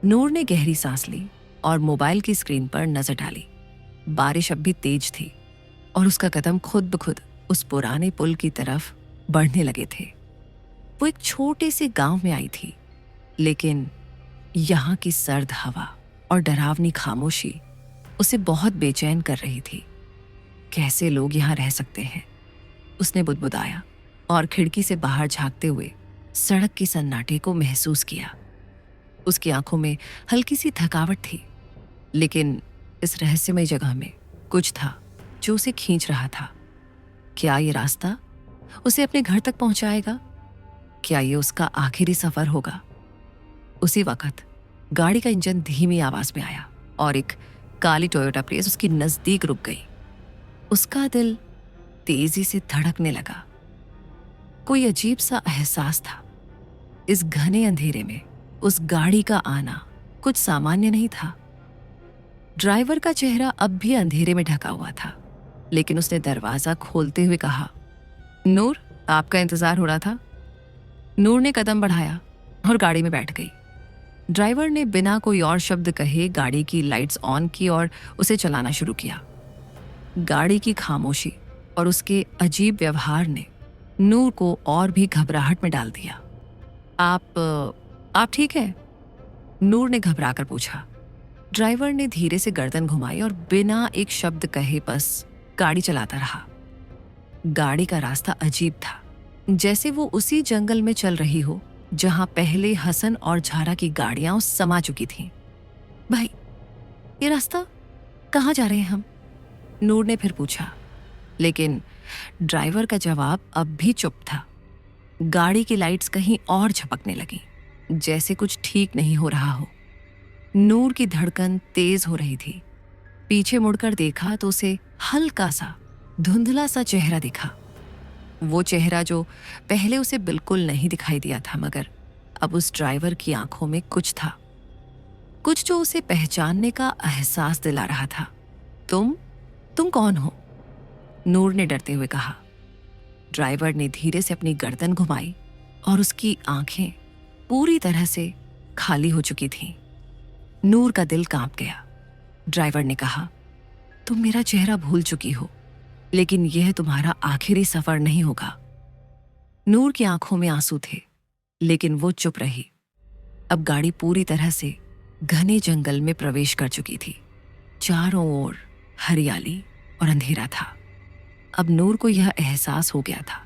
नूर ने गहरी सांस ली और मोबाइल की स्क्रीन पर नजर डाली। बारिश अब भी तेज थी और उसका कदम खुद ब खुद उस पुराने पुल की तरफ बढ़ने लगे थे। वो एक छोटे से गांव में आई थी, लेकिन यहाँ की सर्द हवा और डरावनी खामोशी उसे बहुत बेचैन कर रही थी। कैसे लोग यहाँ रह सकते हैं? उसने बुदबुदाया और खिड़की से बाहर झांकते हुए सड़क की सन्नाटे को महसूस किया। उसकी आंखों में हल्की सी थकावट थी, लेकिन इस रहस्यमय जगह में कुछ था जो उसे खींच रहा था। क्या ये रास्ता उसे अपने घर तक पहुंचाएगा? क्या ये उसका आखिरी सफर होगा? उसी वक्त गाड़ी का इंजन धीमी आवाज में आया और एक काली टोयोटा प्रेस उसके नजदीक रुक गई। उसका दिल तेजी से धड़कने लगा। कोई अजीब सा एहसास था। इस घने अंधेरे में उस गाड़ी का आना कुछ सामान्य नहीं था। ड्राइवर का चेहरा अब भी अंधेरे में ढका हुआ था, लेकिन उसने दरवाजा खोलते हुए कहा, नूर, आपका इंतजार हो रहा था। नूर ने कदम बढ़ाया और गाड़ी में बैठ गई। ड्राइवर ने बिना कोई और शब्द कहे गाड़ी की लाइट्स ऑन की और उसे चलाना शुरू किया। गाड़ी की खामोशी और उसके अजीब व्यवहार ने नूर को और भी घबराहट में डाल दिया। आप ठीक हैं? नूर ने घबराकर पूछा। ड्राइवर ने धीरे से गर्दन घुमाई और बिना एक शब्द कहे बस गाड़ी चलाता रहा। गाड़ी का रास्ता अजीब था, जैसे वो उसी जंगल में चल रही हो जहां पहले हसन और झारा की गाड़ियां समा चुकी थीं। भाई, ये रास्ता कहाँ जा रहे हैं हम? नूर ने फिर पूछा, लेकिन ड्राइवर का जवाब अब भी चुप था। गाड़ी की लाइट्स कहीं और झपकने लगी, जैसे कुछ ठीक नहीं हो रहा हो। नूर की धड़कन तेज हो रही थी। पीछे मुड़कर देखा तो उसे हल्का सा धुंधला सा चेहरा दिखा। वो चेहरा जो पहले उसे बिल्कुल नहीं दिखाई दिया था, मगर अब उस ड्राइवर की आंखों में कुछ था, कुछ जो उसे पहचानने का एहसास दिला रहा था। तुम कौन हो? नूर ने डरते हुए कहा। ड्राइवर ने धीरे से अपनी गर्दन घुमाई और उसकी आंखें पूरी तरह से खाली हो चुकी थीं। नूर का दिल कांप गया। ड्राइवर ने कहा, तुम मेरा चेहरा भूल चुकी हो, लेकिन यह तुम्हारा आखिरी सफर नहीं होगा। नूर की आंखों में आंसू थे, लेकिन वो चुप रही। अब गाड़ी पूरी तरह से घने जंगल में प्रवेश कर चुकी थी। चारों ओर हरियाली और अंधेरा था। अब नूर को यह एहसास हो गया था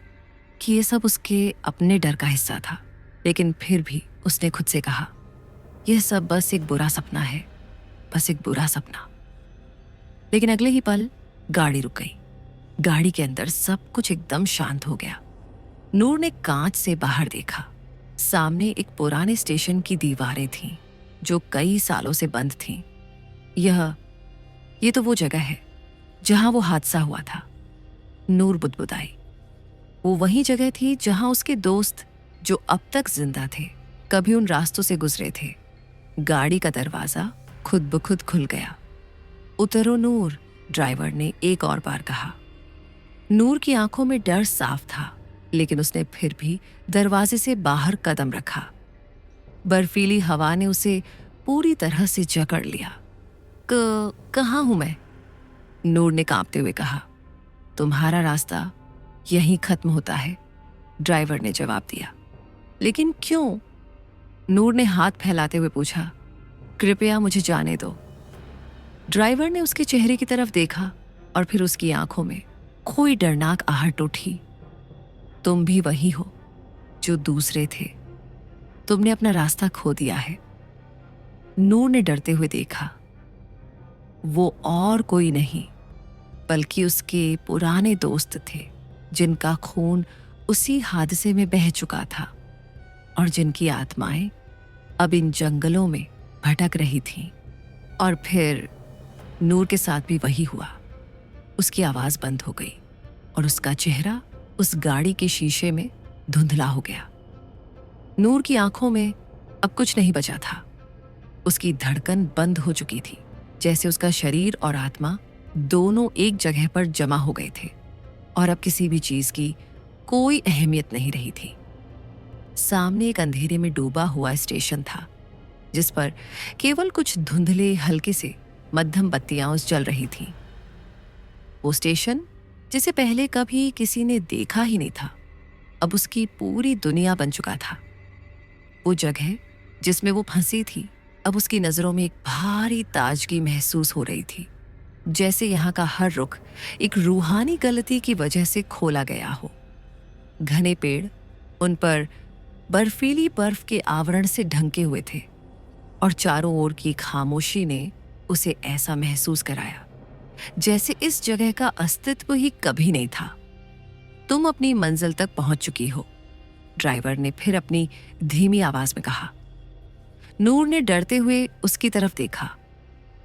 कि यह सब उसके अपने डर का हिस्सा था, लेकिन फिर भी उसने खुद से कहा, यह सब बस एक बुरा सपना है, बस एक बुरा सपना। लेकिन अगले ही पल गाड़ी रुक गई। गाड़ी के अंदर सब कुछ एकदम शांत हो गया। नूर ने कांच से बाहर देखा। सामने एक पुराने स्टेशन की दीवारें थीं, जो कई सालों से बंद थीं। ये तो वो जगह है जहां वो हादसा हुआ था। नूर बुदबुदाई। वो वही जगह थी जहां उसके दोस्त, जो अब तक जिंदा थे, कभी उन रास्तों से गुजरे थे। गाड़ी का दरवाजा खुद ब खुद खुल गया। उतरो नूर, ड्राइवर ने एक और बार कहा। नूर की आंखों में डर साफ था, लेकिन उसने फिर भी दरवाजे से बाहर कदम रखा। बर्फीली हवा ने उसे पूरी तरह से जकड़ लिया। कहाँ हूं मैं? नूर ने कांपते हुए कहा। तुम्हारा रास्ता यहीं खत्म होता है, ड्राइवर ने जवाब दिया। लेकिन क्यों? नूर ने हाथ फैलाते हुए पूछा। कृपया मुझे जाने दो। ड्राइवर ने उसके चेहरे की तरफ देखा और फिर उसकी आंखों में कोई डरनाक आहट उठी। तुम भी वही हो जो दूसरे थे। तुमने अपना रास्ता खो दिया है। नूर ने डरते हुए देखा। वो और कोई नहीं बल्कि उसके पुराने दोस्त थे, जिनका खून उसी हादसे में बह चुका था और जिनकी आत्माएं अब इन जंगलों में भटक रही थीं। और फिर नूर के साथ भी वही हुआ। उसकी आवाज बंद हो गई और उसका चेहरा उस गाड़ी के शीशे में धुंधला हो गया। नूर की आंखों में अब कुछ नहीं बचा था। उसकी धड़कन बंद हो चुकी थी, जैसे उसका शरीर और आत्मा दोनों एक जगह पर जमा हो गए थे और अब किसी भी चीज की कोई अहमियत नहीं रही थी। सामने एक अंधेरे में डूबा हुआ स्टेशन था, जिस पर केवल कुछ धुंधले हल्के से मध्यम बत्तियां जल रही थीं। वो स्टेशन जिसे पहले कभी किसी ने देखा ही नहीं था, अब उसकी पूरी दुनिया बन चुका था। वो जगह जिसमें वो फंसी थी, अब उसकी नजरों में एक भारी ताजगी महसूस हो रही थी, जैसे यहाँ का हर रुख एक रूहानी गलती की वजह से खोला गया हो। घने पेड़ उन पर बर्फीली बर्फ के आवरण से ढंके हुए थे और चारों ओर की खामोशी ने उसे ऐसा महसूस कराया जैसे इस जगह का अस्तित्व ही कभी नहीं था। तुम अपनी मंजिल तक पहुंच चुकी हो, ड्राइवर ने फिर अपनी धीमी आवाज में कहा। नूर ने डरते हुए उसकी तरफ देखा,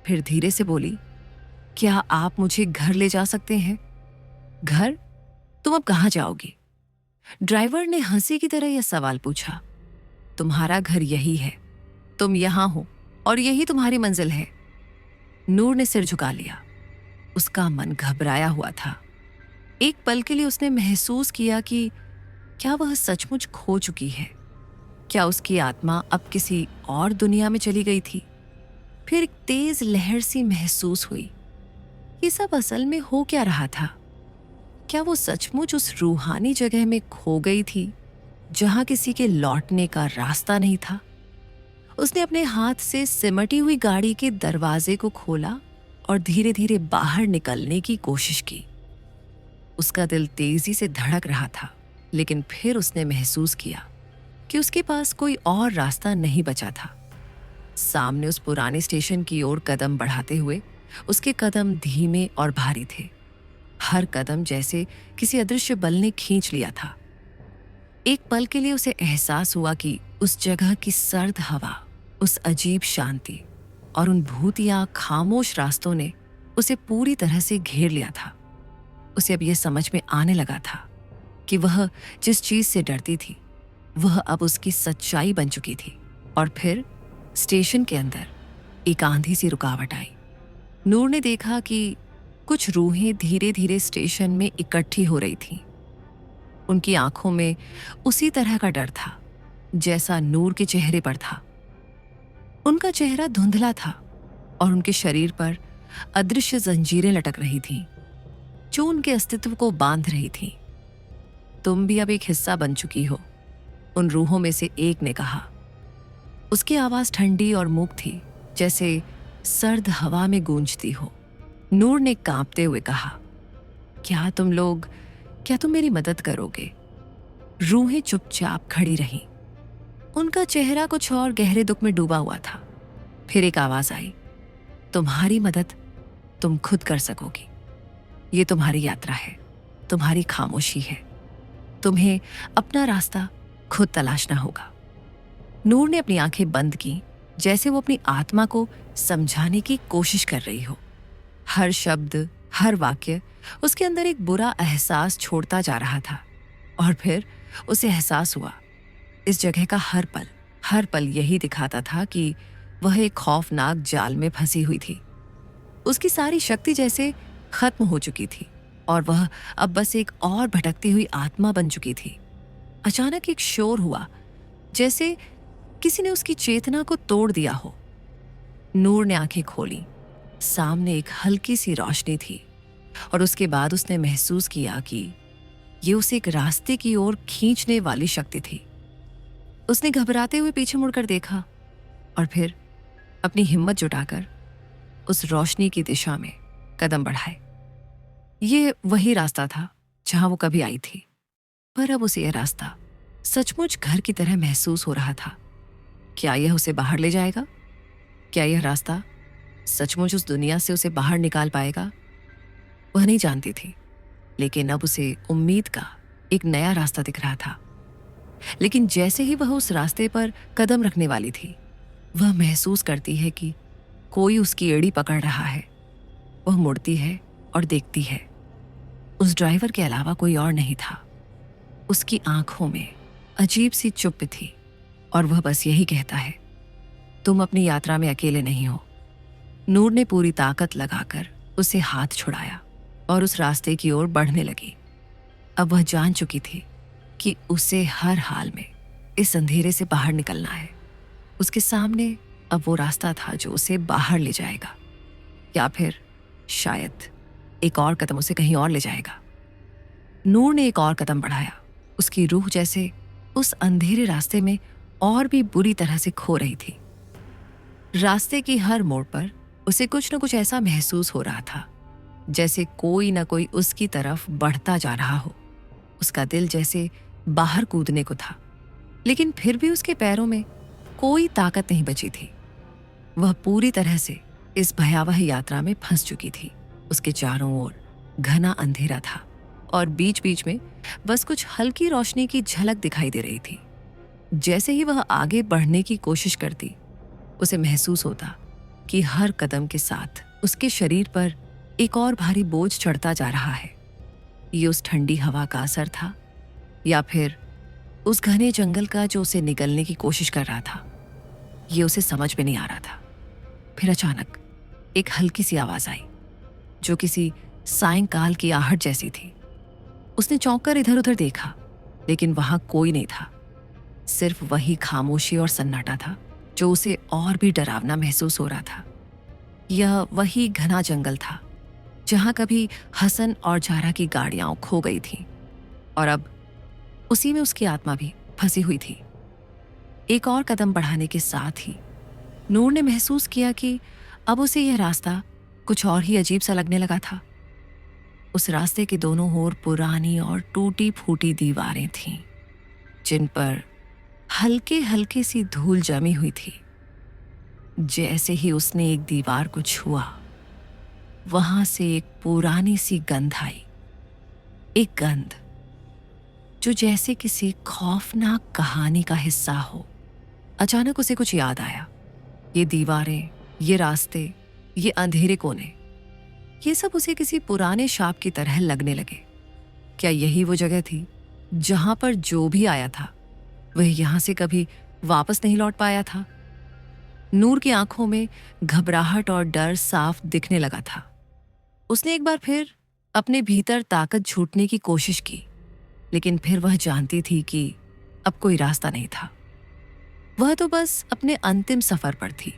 फिर धीरे से बोली, क्या आप मुझे घर ले जा सकते हैं? घर? तुम अब कहाँ जाओगी? ड्राइवर ने हंसी की तरह यह सवाल पूछा। तुम्हारा घर यही है, तुम यहां हो और यही तुम्हारी मंजिल है। नूर ने सिर झुका लिया। उसका मन घबराया हुआ था। एक पल के लिए उसने महसूस किया कि क्या वह सचमुच खो चुकी है? क्या उसकी आत्मा अब किसी और दुनिया में चली गई थी? फिर एक तेज लहर सी महसूस हुई। ये सब असल में हो क्या रहा था? क्या वो सचमुच उस रूहानी जगह में खो गई थी जहां किसी के लौटने का रास्ता नहीं था? उसने अपने हाथ से सिमटी हुई गाड़ी के दरवाजे को खोला और धीरे धीरे बाहर निकलने की कोशिश की। उसका दिल तेजी से धड़क रहा था, लेकिन फिर उसने महसूस किया कि उसके पास कोई और रास्ता नहीं बचा था। सामने उस पुराने स्टेशन की ओर कदम बढ़ाते हुए उसके कदम धीमे और भारी थे। हर कदम जैसे किसी अदृश्य बल ने खींच लिया था। एक पल के लिए उसे एहसास हुआ कि उस जगह की सर्द हवा, उस अजीब शांति और उन भूतिया खामोश रास्तों ने उसे पूरी तरह से घेर लिया था। उसे अब यह समझ में आने लगा था कि वह जिस चीज से डरती थी वह अब उसकी सच्चाई बन चुकी थी। और फिर स्टेशन के अंदर एक आंधी सी रुकावट आई। नूर ने देखा कि कुछ रूहें धीरे धीरे स्टेशन में इकट्ठी हो रही थीं। उनकी आंखों में उसी तरह का डर था जैसा नूर के चेहरे पर था। उनका चेहरा धुंधला था और उनके शरीर पर अदृश्य जंजीरें लटक रही थीं जो उनके अस्तित्व को बांध रही थीं। तुम भी अब एक हिस्सा बन चुकी हो, उन रूहों में से एक ने कहा। उसकी आवाज ठंडी और मूक थी, जैसे सर्द हवा में गूंजती हो। नूर ने कांपते हुए कहा, क्या तुम मेरी मदद करोगे? रूहें चुपचाप खड़ी रहीं। उनका चेहरा कुछ और गहरे दुख में डूबा हुआ था। फिर एक आवाज आई, तुम्हारी मदद तुम खुद कर सकोगी। ये तुम्हारी यात्रा है, तुम्हारी खामोशी है। तुम्हें अपना रास्ता खुद तलाशना होगा। नूर ने अपनी आंखें बंद की, जैसे वो अपनी आत्मा को समझाने की कोशिश कर रही हो। हर शब्द, हर वाक्य उसके अंदर एक बुरा एहसास छोड़ता जा रहा था। और फिर उसे एहसास हुआ, इस जगह का हर पल यही दिखाता था कि वह एक खौफनाक जाल में फंसी हुई थी। उसकी सारी शक्ति जैसे खत्म हो चुकी थी और वह अब बस एक और भटकती हुई आत्मा बन चुकी थी। अचानक एक शोर हुआ, जैसे किसी ने उसकी चेतना को तोड़ दिया हो। नूर ने आंखें खोली। सामने एक हल्की सी रोशनी थी और उसके बाद उसने महसूस किया कि ये उसे एक रास्ते की ओर खींचने वाली शक्ति थी। उसने घबराते हुए पीछे मुड़कर देखा और फिर अपनी हिम्मत जुटाकर उस रोशनी की दिशा में कदम बढ़ाए। ये वही रास्ता था जहां वो कभी आई थी, पर अब उसे यह रास्ता सचमुच घर की तरह महसूस हो रहा था। क्या यह उसे बाहर ले जाएगा? क्या यह रास्ता सचमुच उस दुनिया से उसे बाहर निकाल पाएगा? वह नहीं जानती थी, लेकिन अब उसे उम्मीद का एक नया रास्ता दिख रहा था। लेकिन जैसे ही वह उस रास्ते पर कदम रखने वाली थी, वह महसूस करती है कि कोई उसकी एड़ी पकड़ रहा है। वह मुड़ती है और देखती है, उस ड्राइवर के अलावा कोई और नहीं था। उसकी आंखों में अजीब सी चुप्पी थी और वह बस यही कहता है, तुम अपनी यात्रा में अकेले नहीं हो। नूर ने पूरी ताकत लगाकर उसे हाथ छुड़ाया और उस रास्ते की ओर बढ़ने लगी। अब वह जान चुकी थी कि उसे हर हाल में इस अंधेरे से बाहर निकलना है। उसके सामने अब वो रास्ता था जो उसे बाहर ले जाएगा, या फिर शायद एक और कदम उसे कहीं और ले जाएगा। नूर ने एक और कदम बढ़ाया। उसकी रूह जैसे उस अंधेरे रास्ते में और भी बुरी तरह से खो रही थी। रास्ते की हर मोड़ पर उसे कुछ न कुछ ऐसा महसूस हो रहा था, जैसे कोई न कोई उसकी तरफ बढ़ता जा रहा हो। उसका दिल जैसे बाहर कूदने को था, लेकिन फिर भी उसके पैरों में कोई ताकत नहीं बची थी। वह पूरी तरह से इस भयावह यात्रा में फंस चुकी थी। उसके चारों ओर घना अंधेरा था और बीच बीच में बस कुछ हल्की रोशनी की झलक दिखाई दे रही थी। जैसे ही वह आगे बढ़ने की कोशिश करती, उसे महसूस होता कि हर कदम के साथ उसके शरीर पर एक और भारी बोझ चढ़ता जा रहा है। ये उस ठंडी हवा का असर था या फिर उस घने जंगल का जो उसे निगलने की कोशिश कर रहा था। ये उसे समझ में नहीं आ रहा था। फिर अचानक एक हल्की सी आवाज आई जो किसी सायंकाल की आहट जैसी थी। उसने चौंक कर इधर उधर देखा, लेकिन वहां कोई नहीं था। सिर्फ वही खामोशी और सन्नाटा था जो उसे और भी डरावना महसूस हो रहा था। यह वही घना जंगल था जहां कभी हसन और जारा की गाड़ियां खो गई थीं और अब उसी में उसकी आत्मा भी फंसी हुई थी। एक और कदम बढ़ाने के साथ ही नूर ने महसूस किया कि अब उसे यह रास्ता कुछ और ही अजीब सा लगने लगा था। उस रास्ते के दोनों ओर पुरानी और टूटी फूटी दीवारें थीं, जिन पर हल्के हल्के सी धूल जमी हुई थी। जैसे ही उसने एक दीवार को छुआ, वहां से एक पुरानी सी गंध आई। एक गंध जो जैसे किसी खौफनाक कहानी का हिस्सा हो। अचानक उसे कुछ याद आया। ये दीवारें, ये रास्ते, ये अंधेरे कोने, ये सब उसे किसी पुराने शाप की तरह लगने लगे। क्या यही वो जगह थी जहां पर जो भी आया था वह यहां से कभी वापस नहीं लौट पाया था? नूर की आंखों में घबराहट और डर साफ दिखने लगा था। उसने एक बार फिर अपने भीतर ताकत झूठने की कोशिश की, लेकिन फिर वह जानती थी कि अब कोई रास्ता नहीं था। वह तो बस अपने अंतिम सफर पर थी,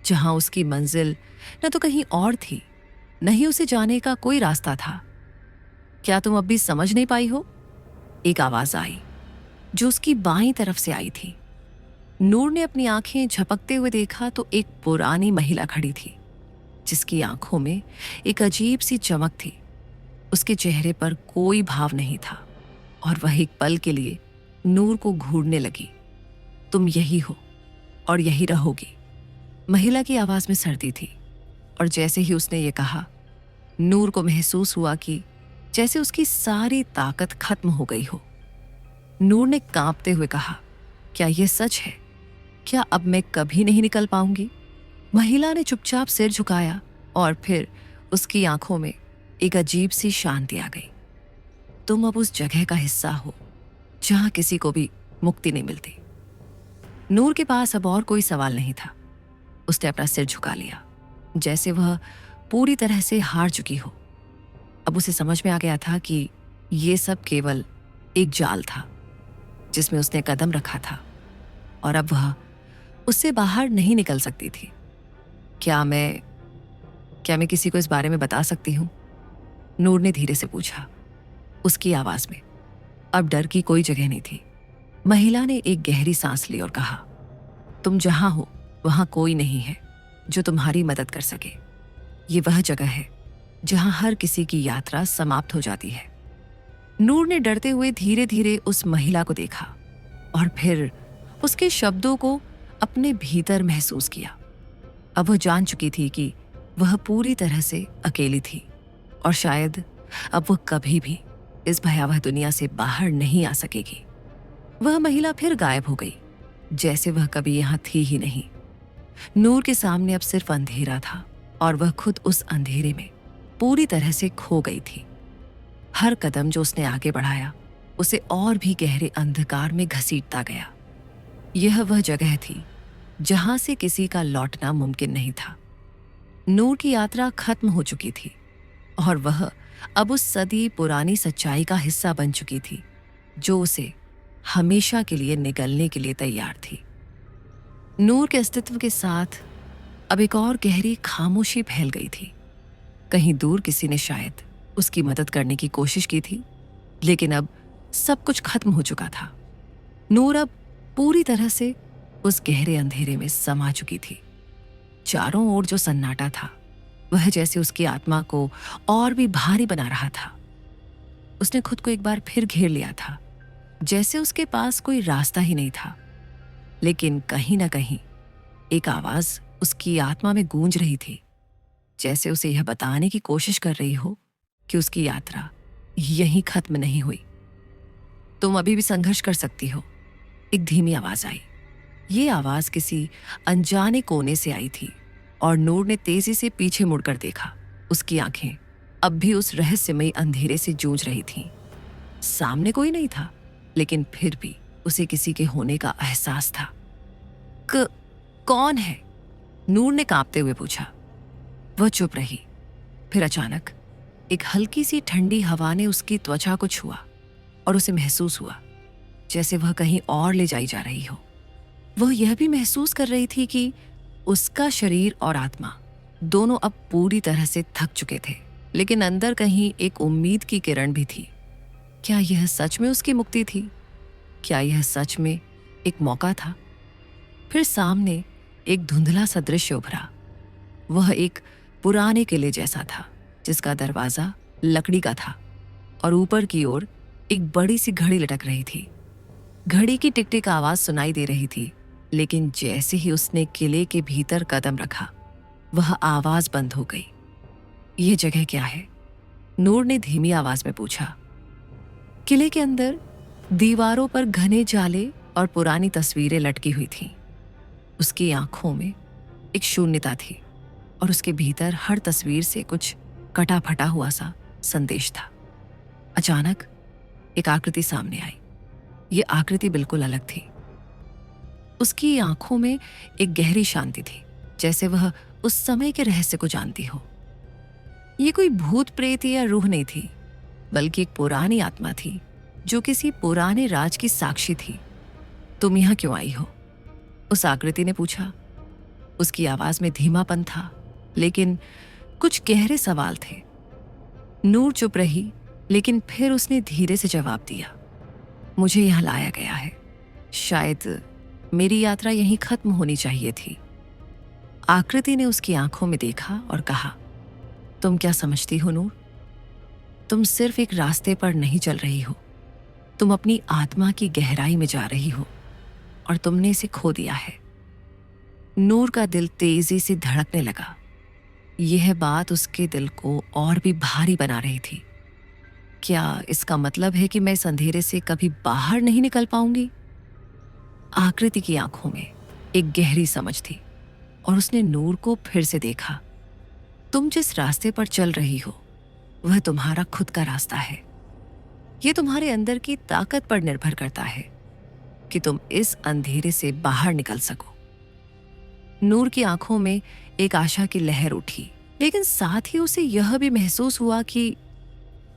जहां उसकी मंजिल न तो कहीं और थी, न ही उसे जाने का कोई रास्ता था। क्या तुम अब भी समझ नहीं पाई हो? एक आवाज आई जो उसकी बाईं तरफ से आई थी। नूर ने अपनी आंखें झपकते हुए देखा तो एक पुरानी महिला खड़ी थी, जिसकी आंखों में एक अजीब सी चमक थी। उसके चेहरे पर कोई भाव नहीं था और वह एक पल के लिए नूर को घूरने लगी। तुम यही हो और यही रहोगी। महिला की आवाज में सर्दी थी और जैसे ही उसने ये कहा, नूर को महसूस हुआ कि जैसे उसकी सारी ताकत खत्म हो गई हो। नूर ने कांपते हुए कहा, क्या यह सच है? क्या अब मैं कभी नहीं निकल पाऊंगी? महिला ने चुपचाप सिर झुकाया और फिर उसकी आंखों में एक अजीब सी शांति आ गई। तुम अब उस जगह का हिस्सा हो जहां किसी को भी मुक्ति नहीं मिलती। नूर के पास अब और कोई सवाल नहीं था। उसने अपना सिर झुका लिया, जैसे वह पूरी तरह से हार चुकी हो। अब उसे समझ में आ गया था कि ये सब केवल एक जाल था जिसमें उसने कदम रखा था और अब वह उससे बाहर नहीं निकल सकती थी। क्या मैं किसी को इस बारे में बता सकती हूँ? नूर ने धीरे से पूछा। उसकी आवाज में अब डर की कोई जगह नहीं थी। महिला ने एक गहरी सांस ली और कहा, तुम जहां हो वहां कोई नहीं है जो तुम्हारी मदद कर सके। ये वह जगह है जहां हर किसी की यात्रा समाप्त हो जाती है। नूर ने डरते हुए धीरे धीरे उस महिला को देखा और फिर उसके शब्दों को अपने भीतर महसूस किया। अब वह जान चुकी थी कि वह पूरी तरह से अकेली थी और शायद अब वह कभी भी इस भयावह दुनिया से बाहर नहीं आ सकेगी। वह महिला फिर गायब हो गई, जैसे वह कभी यहां थी ही नहीं। नूर के सामने अब सिर्फ अंधेरा था और वह खुद उस अंधेरे में पूरी तरह से खो गई थी। हर कदम जो उसने आगे बढ़ाया उसे और भी गहरे अंधकार में घसीटता गया। यह वह जगह थी जहां से किसी का लौटना मुमकिन नहीं था। नूर की यात्रा खत्म हो चुकी थी और वह अब उस सदी पुरानी सच्चाई का हिस्सा बन चुकी थी जो उसे हमेशा के लिए निगलने के लिए तैयार थी। नूर के अस्तित्व के साथ अब एक और गहरी खामोशी फैल गई थी। कहीं दूर किसी ने शायद उसकी मदद करने की कोशिश की थी, लेकिन अब सब कुछ खत्म हो चुका था। नूर अब पूरी तरह से उस गहरे अंधेरे में समा चुकी थी। चारों ओर जो सन्नाटा था वह जैसे उसकी आत्मा को और भी भारी बना रहा था। उसने खुद को एक बार फिर घेर लिया था, जैसे उसके पास कोई रास्ता ही नहीं था। लेकिन कहीं ना कहीं एक आवाज उसकी आत्मा में गूंज रही थी, जैसे उसे यह बताने की कोशिश कर रही हो कि उसकी यात्रा यहीं खत्म नहीं हुई। तुम अभी भी संघर्ष कर सकती हो। एक धीमी आवाज आई। ये आवाज किसी अनजाने कोने से आई थी और नूर ने तेजी से पीछे मुड़कर देखा। उसकी आंखें अब भी उस रहस्यमयी अंधेरे से जूझ रही थीं। सामने कोई नहीं था, लेकिन फिर भी उसे किसी के होने का एहसास था। कौन है? नूर ने कांपते हुए पूछा। वह चुप रही। फिर अचानक एक हल्की सी ठंडी हवा ने उसकी त्वचा को छुआ और उसे महसूस हुआ जैसे वह कहीं और ले जाई जा रही हो। वह यह भी महसूस कर रही थी कि उसका शरीर और आत्मा दोनों अब पूरी तरह से थक चुके थे, लेकिन अंदर कहीं एक उम्मीद की किरण भी थी। क्या यह सच में उसकी मुक्ति थी? क्या यह सच में एक मौका था? फिर सामने एक धुंधला सा दृश्य उभरा। वह एक पुराने किले जैसा था, जिसका दरवाजा लकड़ी का था और ऊपर की ओर एक बड़ी सी घड़ी लटक रही थी। घड़ी की टिक-टिक आवाज सुनाई दे रही थी, लेकिन जैसे ही उसने किले के भीतर कदम रखा, वह आवाज बंद हो गई। यह जगह क्या है? नूर ने धीमी आवाज में पूछा। किले के अंदर दीवारों पर घने जाले और पुरानी तस्वीरें लटकी हुई थीं। उसकी आंखों में एक शून्यता थी और उसके भीतर हर तस्वीर से कुछ कटा फटा हुआ सा संदेश था। अचानक एक आकृति सामने आई। ये आकृति बिल्कुल अलग थी। उसकी आंखों में एक गहरी शांति थी, जैसे वह उस समय के रहस्य को जानती हो। ये कोई भूत प्रेत या रूह नहीं थी, बल्कि एक पुरानी आत्मा थी जो किसी पुराने राज की साक्षी थी। तुम यहां क्यों आई हो? उस आकृति ने पूछा। उसकी आवाज में धीमापन था, लेकिन कुछ गहरे सवाल थे। नूर चुप रही, लेकिन फिर उसने धीरे से जवाब दिया। मुझे यहां लाया गया है। शायद मेरी यात्रा यहीं खत्म होनी चाहिए थी। आकृति ने उसकी आंखों में देखा और कहा, तुम क्या समझती हो नूर? तुम सिर्फ एक रास्ते पर नहीं चल रही हो, तुम अपनी आत्मा की गहराई में जा रही हो और तुमने इसे खो दिया है। नूर का दिल तेजी से धड़कने लगा। यह बात उसके दिल को और भी भारी बना रही थी। क्या इसका मतलब है कि मैं इस अंधेरे से कभी बाहर नहीं निकल पाऊंगी? आकृति की आंखों में एक गहरी समझ थी और उसने नूर को फिर से देखा। तुम जिस रास्ते पर चल रही हो, वह तुम्हारा खुद का रास्ता है। यह तुम्हारे अंदर की ताकत पर निर्भर करता है कि तुम इस अंधेरे से बाहर निकल सको। नूर की आंखों में एक आशा की लहर उठी, लेकिन साथ ही उसे यह भी महसूस हुआ कि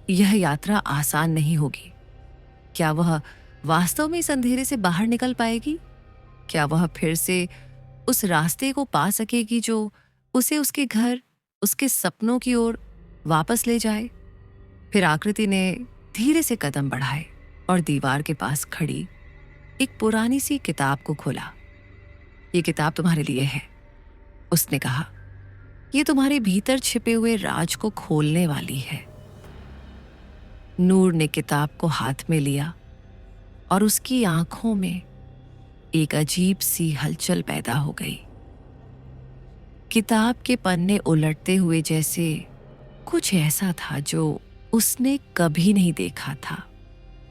यह यात्रा आसान नहीं होगी। क्या वह वास्तव में इस अंधेरे से बाहर निकल पाएगी? क्या वह फिर से उस रास्ते को पा सकेगी जो उसे उसके घर, उसके सपनों की ओर वापस ले जाए? फिर आकृति ने धीरे से कदम बढ़ाए और दीवार के पास खड़ी एक पुरानी सी किताब को खोला। ये किताब तुम्हारे लिए है, उसने कहा। ये तुम्हारे भीतर छिपे हुए राज को खोलने वाली है। नूर ने किताब को हाथ में लिया और उसकी आंखों में एक अजीब सी हलचल पैदा हो गई। किताब के पन्ने उलटते हुए जैसे कुछ ऐसा था जो उसने कभी नहीं देखा था,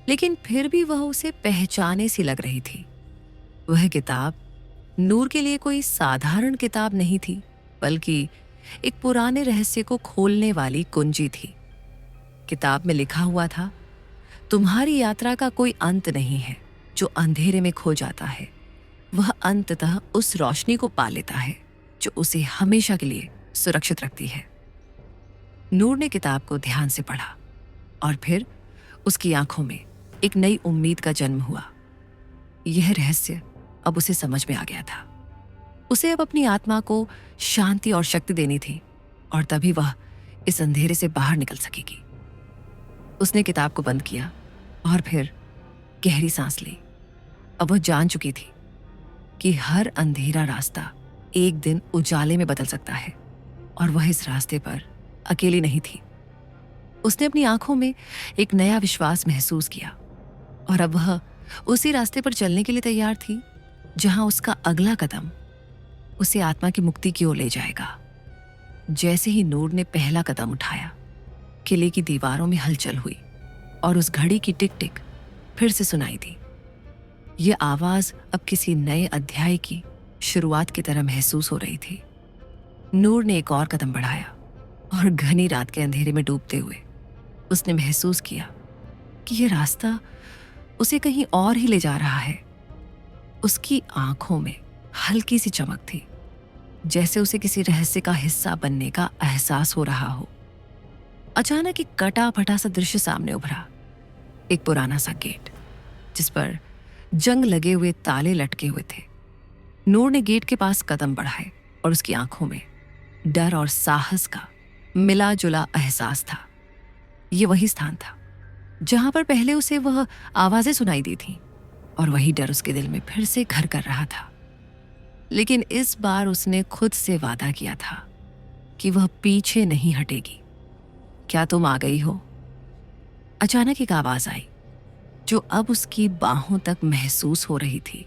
लेकिन फिर भी वह उसे पहचाने सी लग रही थी। वह किताब नूर के लिए कोई साधारण किताब नहीं थी, बल्कि एक पुराने रहस्य को खोलने वाली कुंजी थी। किताब में लिखा हुआ था, तुम्हारी यात्रा का कोई अंत नहीं है। जो अंधेरे में खो जाता है, वह अंततः उस रोशनी को पा लेता है जो उसे हमेशा के लिए सुरक्षित रखती है। नूर ने किताब को ध्यान से पढ़ा और फिर उसकी आंखों में एक नई उम्मीद का जन्म हुआ। यह रहस्य अब उसे समझ में आ गया था। उसे अब अपनी आत्मा को शांति और शक्ति देनी थी और तभी वह इस अंधेरे से बाहर निकल सकेगी। उसने किताब को बंद किया और फिर गहरी सांस ली। अब वह जान चुकी थी कि हर अंधेरा रास्ता एक दिन उजाले में बदल सकता है और वह इस रास्ते पर अकेली नहीं थी। उसने अपनी आंखों में एक नया विश्वास महसूस किया और अब वह उसी रास्ते पर चलने के लिए तैयार थी जहां उसका अगला कदम उसे आत्मा की मुक्ति की ओर ले जाएगा। जैसे ही नूर ने पहला कदम उठाया, किले की दीवारों में हलचल हुई और उस घड़ी की टिक टिक फिर से सुनाई दी। ये आवाज अब किसी नए अध्याय की शुरुआत की तरह महसूस हो रही थी। नूर ने एक और कदम बढ़ाया और घनी रात के अंधेरे में डूबते हुए उसने महसूस किया कि यह रास्ता उसे कहीं और ही ले जा रहा है। उसकी आंखों में हल्की सी चमक थी, जैसे उसे किसी रहस्य का हिस्सा बनने का एहसास हो रहा हो। अचानक एक कटा फटा सा दृश्य सामने उभरा। एक पुराना सा गेट जिस पर जंग लगे हुए ताले लटके हुए थे। नूर ने गेट के पास कदम बढ़ाए और उसकी आंखों में डर और साहस का मिला जुला एहसास था। ये वही स्थान था जहां पर पहले उसे वह आवाजें सुनाई दी थीं और वही डर उसके दिल में फिर से घर कर रहा था। लेकिन इस बार उसने खुद से वादा किया था कि वह पीछे नहीं हटेगी। क्या तुम आ गई हो? अचानक एक आवाज आई जो अब उसकी बाहों तक महसूस हो रही थी।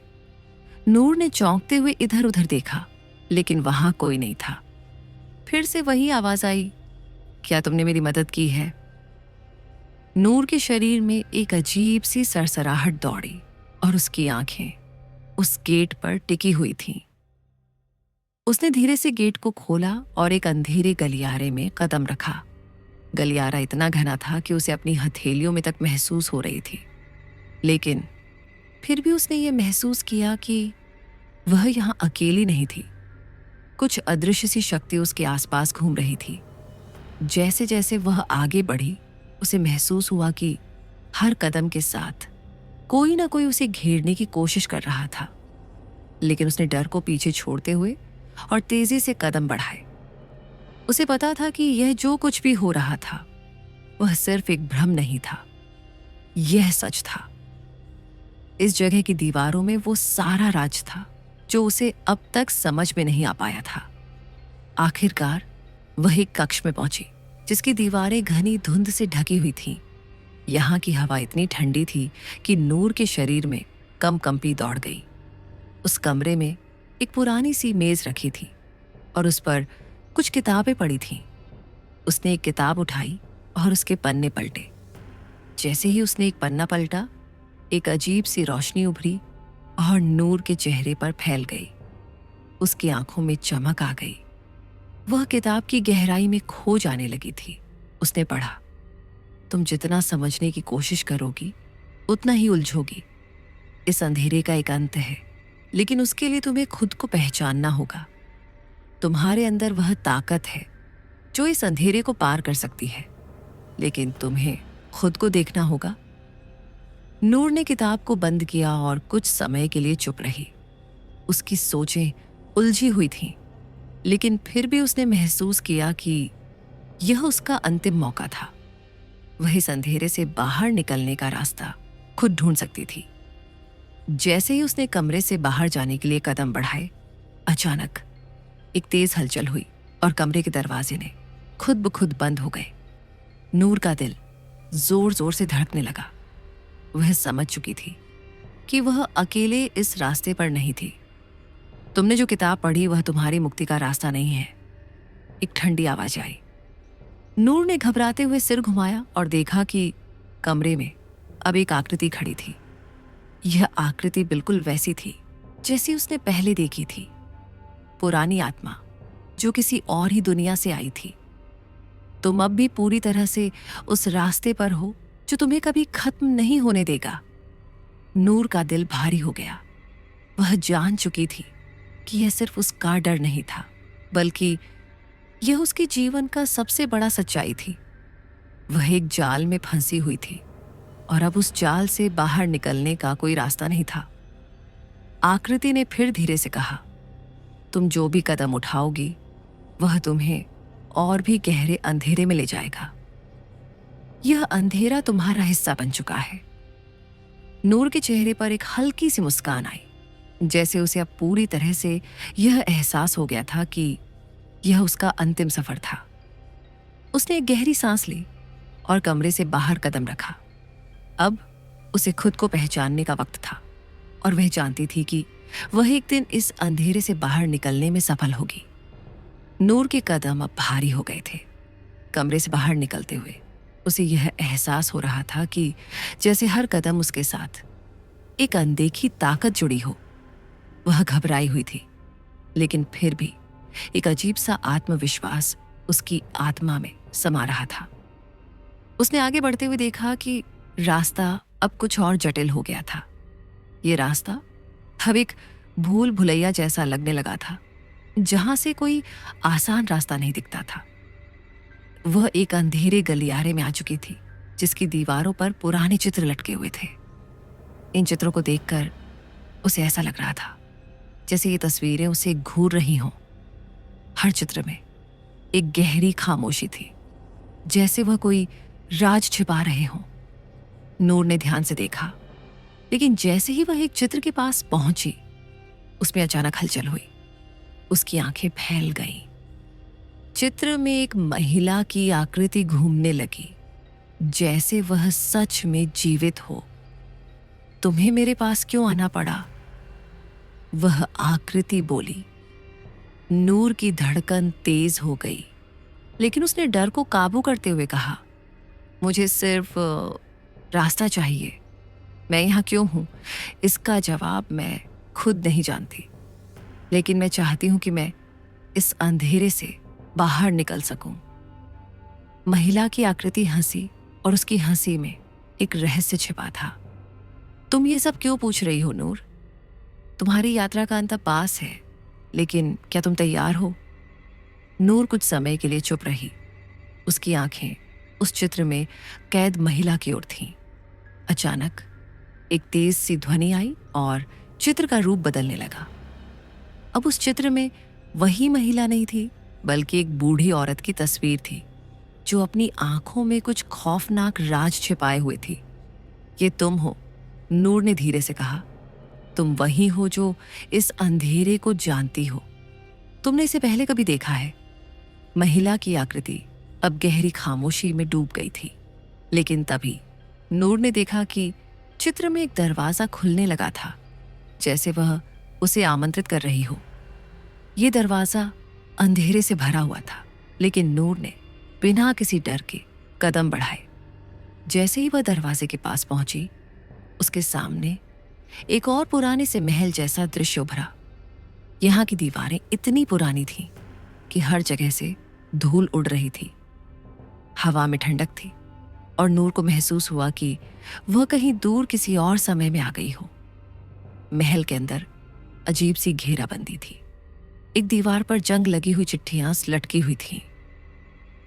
नूर ने चौंकते हुए इधर उधर देखा, लेकिन वहां कोई नहीं था। फिर से वही आवाज आई, क्या तुमने मेरी मदद की है? नूर के शरीर में एक अजीब सी सरसराहट दौड़ी और उसकी आंखें उस गेट पर टिकी हुई थीं। उसने धीरे से गेट को खोला और एक अंधेरे गलियारे में कदम रखा। गलियारा इतना घना था कि उसे अपनी हथेलियों में तक महसूस हो रही थी, लेकिन फिर भी उसने ये महसूस किया कि वह यहां अकेली नहीं थी। कुछ अदृश्य सी शक्ति उसके आसपास घूम रही थी। जैसे जैसे वह आगे बढ़ी, उसे महसूस हुआ कि हर कदम के साथ कोई ना कोई उसे घेरने की कोशिश कर रहा था। लेकिन उसने डर को पीछे छोड़ते हुए और तेजी से कदम बढ़ाए। उसे पता था कि यह जो कुछ भी हो रहा था वह सिर्फ एक भ्रम नहीं था, यह सच था। इस जगह की दीवारों में वो सारा राज था जो उसे अब तक समझ में नहीं आ पाया था। आखिरकार वह एक कक्ष में पहुंची जिसकी दीवारें घनी धुंध से ढकी हुई थीं। यहाँ की हवा इतनी ठंडी थी कि नूर के शरीर में कंपी दौड़ गई। उस कमरे में एक पुरानी सी मेज रखी थी और उस पर कुछ किताबें पड़ी थीं। उसने एक किताब उठाई और उसके पन्ने पलटे। जैसे ही उसने एक पन्ना पलटा, एक अजीब सी रोशनी उभरी और नूर के चेहरे पर फैल गई। उसकी आंखों में चमक आ गई। वह किताब की गहराई में खो जाने लगी थी। उसने पढ़ा, तुम जितना समझने की कोशिश करोगी उतना ही उलझोगी। इस अंधेरे का एक अंत है, लेकिन उसके लिए तुम्हें खुद को पहचानना होगा। तुम्हारे अंदर वह ताकत है जो इस अंधेरे को पार कर सकती है, लेकिन तुम्हें खुद को देखना होगा। नूर ने किताब को बंद किया और कुछ समय के लिए चुप रही। उसकी सोचें उलझी हुई थीं, लेकिन फिर भी उसने महसूस किया कि यह उसका अंतिम मौका था। वह इस अंधेरे से बाहर निकलने का रास्ता खुद ढूंढ सकती थी। जैसे ही उसने कमरे से बाहर जाने के लिए कदम बढ़ाए, अचानक एक तेज हलचल हुई और कमरे के दरवाजे ने खुद ब खुद बंद हो गए। नूर का दिल जोर जोर से धड़कने लगा। वह समझ चुकी थी कि वह अकेले इस रास्ते पर नहीं थी। तुमने जो किताब पढ़ी वह तुम्हारी मुक्ति का रास्ता नहीं है, एक ठंडी आवाज आई। नूर ने घबराते हुए सिर घुमाया और देखा कि कमरे में अब एक आकृति खड़ी थी। यह आकृति बिल्कुल वैसी थी जैसी उसने पहले देखी थी। पुरानी आत्मा जो किसी और ही दुनिया से आई थी। तुम अब भी पूरी तरह से उस रास्ते पर हो जो तुम्हें कभी खत्म नहीं होने देगा। नूर का दिल भारी हो गया। वह जान चुकी थी कि यह सिर्फ उसका डर नहीं था, बल्कि यह उसके जीवन का सबसे बड़ा सच्चाई थी। वह एक जाल में फंसी हुई थी और अब उस जाल से बाहर निकलने का कोई रास्ता नहीं था। आकृति ने फिर धीरे से कहा, तुम जो भी कदम उठाओगी वह तुम्हें और भी गहरे अंधेरे में ले जाएगा। यह अंधेरा तुम्हारा हिस्सा बन चुका है। नूर के चेहरे पर एक हल्की सी मुस्कान आई, जैसे उसे अब पूरी तरह से यह एहसास हो गया था कि यह उसका अंतिम सफर था। उसने एक गहरी सांस ली और कमरे से बाहर कदम रखा। अब उसे खुद को पहचानने का वक्त था और वह जानती थी कि वह एक दिन इस अंधेरे से बाहर निकलने में सफल होगी। नूर के कदम अब भारी हो गए थे। कमरे से बाहर निकलते हुए उसे यह एहसास हो रहा था कि जैसे हर कदम उसके साथ एक अनदेखी ताकत जुड़ी हो। वह घबराई हुई थी, लेकिन फिर भी एक अजीब सा आत्मविश्वास उसकी आत्मा में समा रहा था। उसने आगे बढ़ते हुए देखा कि रास्ता अब कुछ और जटिल हो गया था। ये रास्ता अब एक भूल भुलैया जैसा लगने लगा था, जहां से कोई आसान रास्ता नहीं दिखता था। वह एक अंधेरे गलियारे में आ चुकी थी, जिसकी दीवारों पर पुराने चित्र लटके हुए थे। इन चित्रों को देखकर उसे ऐसा लग रहा था जैसे ये तस्वीरें उसे घूर रही हों। हर चित्र में एक गहरी खामोशी थी, जैसे वह कोई राज छिपा रहे हों। नूर ने ध्यान से देखा, लेकिन जैसे ही वह एक चित्र के पास पहुंची, उसमें अचानक हलचल हुई। उसकी आंखें फैल गईं। चित्र में एक महिला की आकृति घूमने लगी, जैसे वह सच में जीवित हो। तुम्हें मेरे पास क्यों आना पड़ा? वह आकृति बोली। नूर की धड़कन तेज हो गई, लेकिन उसने डर को काबू करते हुए कहा, मुझे सिर्फ रास्ता चाहिए। मैं यहाँ क्यों हूँ, इसका जवाब मैं खुद नहीं जानती, लेकिन मैं चाहती हूँ कि मैं इस अंधेरे से बाहर निकल सकूं। महिला की आकृति हंसी, और उसकी हंसी में एक रहस्य छिपा था। तुम ये सब क्यों पूछ रही हो नूर? तुम्हारी यात्रा का अंत पास है, लेकिन क्या तुम तैयार हो? नूर कुछ समय के लिए चुप रही। उसकी आंखें उस चित्र में कैद महिला की ओर थीं। अचानक एक तेज सी ध्वनि आई और चित्र का रूप बदलने लगा। अब उस चित्र में वही महिला नहीं थी, बल्कि एक बूढ़ी औरत की तस्वीर थी, जो अपनी आंखों में कुछ खौफनाक राज छिपाए हुए थी। ये तुम हो, नूर ने धीरे से कहा। तुम वही हो जो इस अंधेरे को जानती हो। तुमने इसे पहले कभी देखा है? महिला की आकृति अब गहरी खामोशी में डूब गई थी, लेकिन तभी नूर ने देखा कि चित्र में एक दरवाजा खुलने लगा था, जैसे वह उसे आमंत्रित कर रही हो। यह दरवाजा अंधेरे से भरा हुआ था, लेकिन नूर ने बिना किसी डर के कदम बढ़ाए। जैसे ही वह दरवाजे के पास पहुंची, उसके सामने एक और पुराने से महल जैसा दृश्य उभरा। यहाँ की दीवारें इतनी पुरानी थीं कि हर जगह से धूल उड़ रही थी। हवा में ठंडक थी, और नूर को महसूस हुआ कि वह कहीं दूर किसी और समय में आ गई हो। महल के अंदर अजीब सी घेराबंदी थी। एक दीवार पर जंग लगी हुई चिट्ठियां लटकी हुई थीं।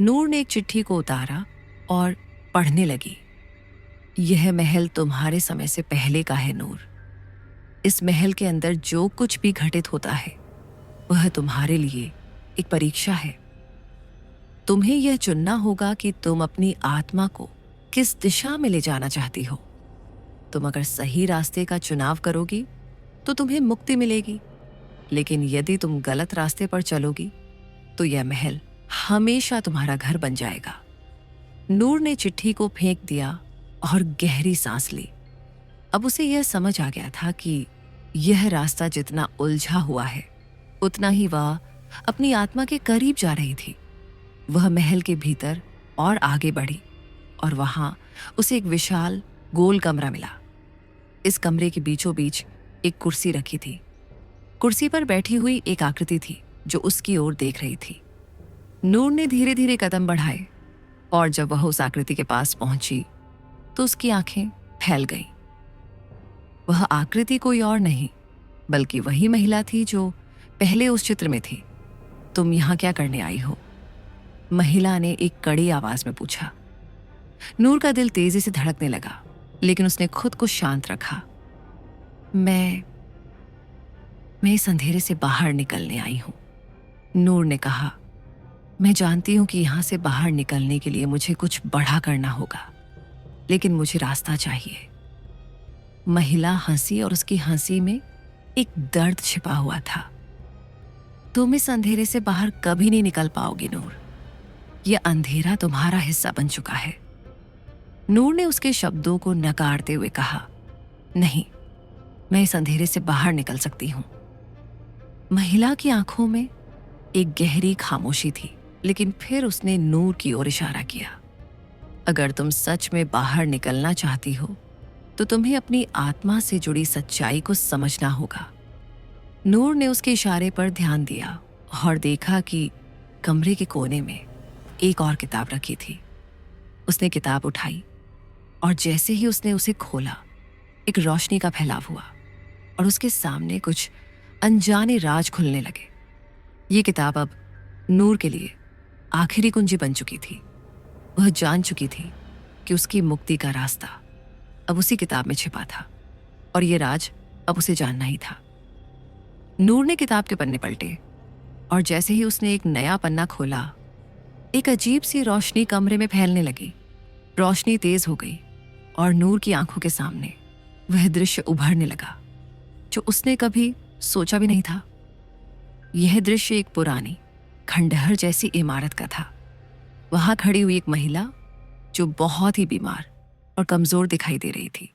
नूर ने एक चिट्ठी को उतारा और पढ़ने लगी। यह महल तुम्हारे समय से पहले का है नूर। इस महल के अंदर जो कुछ भी घटित होता है, वह तुम्हारे लिए एक परीक्षा है। तुम्हें यह चुनना होगा कि तुम अपनी आत्मा को किस दिशा में ले जाना चाहती हो। तुम अगर सही रास्ते का चुनाव करोगी तो तुम्हें मुक्ति मिलेगी, लेकिन यदि तुम गलत रास्ते पर चलोगी तो यह महल हमेशा तुम्हारा घर बन जाएगा। नूर ने चिट्ठी को फेंक दिया और गहरी सांस ली। अब उसे यह समझ आ गया था कि यह रास्ता जितना उलझा हुआ है, उतना ही वह अपनी आत्मा के करीब जा रही थी। वह महल के भीतर और आगे बढ़ी, और वहां उसे एक विशाल गोल कमरा मिला। इस कमरे के बीचों बीच एक कुर्सी रखी थी। कुर्सी पर बैठी हुई एक आकृति थी जो उसकी ओर देख रही थी। नूर ने धीरे धीरे कदम बढ़ाए, और जब वह उस आकृति के पास पहुंची तो उसकी आंखें फैल गईं। वह आकृति कोई और नहीं, बल्कि वही महिला थी जो पहले उस चित्र में थी। तुम यहां क्या करने आई हो? महिला ने एक कड़ी आवाज में पूछा। नूर का दिल तेजी से धड़कने लगा, लेकिन उसने खुद को शांत रखा। मैं इस अंधेरे से बाहर निकलने आई हूं, नूर ने कहा। मैं जानती हूं कि यहां से बाहर निकलने के लिए मुझे कुछ बड़ा करना होगा, लेकिन मुझे रास्ता चाहिए। महिला हंसी, और उसकी हंसी में एक दर्द छिपा हुआ था। तुम इस अंधेरे से बाहर कभी नहीं निकल पाओगी नूर। यह अंधेरा तुम्हारा हिस्सा बन चुका है। नूर ने उसके शब्दों को नकारते हुए कहा, नहीं, मैं इस अंधेरे से बाहर निकल सकती हूँ। महिला की आंखों में एक गहरी खामोशी थी, लेकिन फिर उसने नूर की ओर इशारा किया। अगर तुम सच में बाहर निकलना चाहती हो तो तुम्हें अपनी आत्मा से जुड़ी सच्चाई को समझना होगा। नूर ने उसके इशारे पर ध्यान दिया और देखा कि कमरे के कोने में एक और किताब रखी थी। उसने किताब उठाई और जैसे ही उसने उसे खोला, एक रोशनी का फैलाव हुआ और उसके सामने कुछ अनजाने राज खुलने लगे। ये किताब अब नूर के लिए आखिरी कुंजी बन चुकी थी। वह जान चुकी थी कि उसकी मुक्ति का रास्ता अब उसी किताब में छिपा था और ये राज अब उसे जानना ही था। नूर ने किताब के पन्ने पलटे और जैसे ही उसने एक नया पन्ना खोला, एक अजीब सी रोशनी कमरे में फैलने लगी। रोशनी तेज हो गई और नूर की आंखों के सामने वह दृश्य उभरने लगा जो उसने कभी सोचा भी नहीं था। यह दृश्य एक पुरानी खंडहर जैसी इमारत का था। वहां खड़ी हुई एक महिला जो बहुत ही बीमार और कमजोर दिखाई दे रही थी।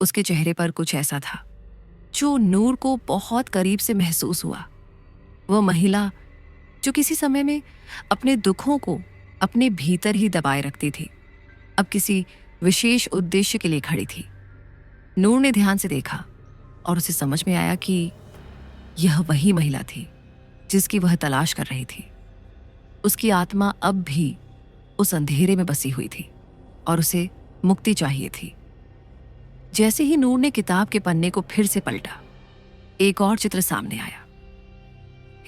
उसके चेहरे पर कुछ ऐसा था जो नूर को बहुत करीब से महसूस हुआ। वह महिला जो किसी समय में अपने दुखों को अपने भीतर ही दबाए रखती थी, अब किसी विशेष उद्देश्य के लिए खड़ी थी। नूर ने ध्यान से देखा और उसे समझ में आया कि यह वही महिला थी जिसकी वह तलाश कर रही थी। उसकी आत्मा अब भी उस अंधेरे में बसी हुई थी और उसे मुक्ति चाहिए थी। जैसे ही नूर ने किताब के पन्ने को फिर से पलटा, एक और चित्र सामने आया।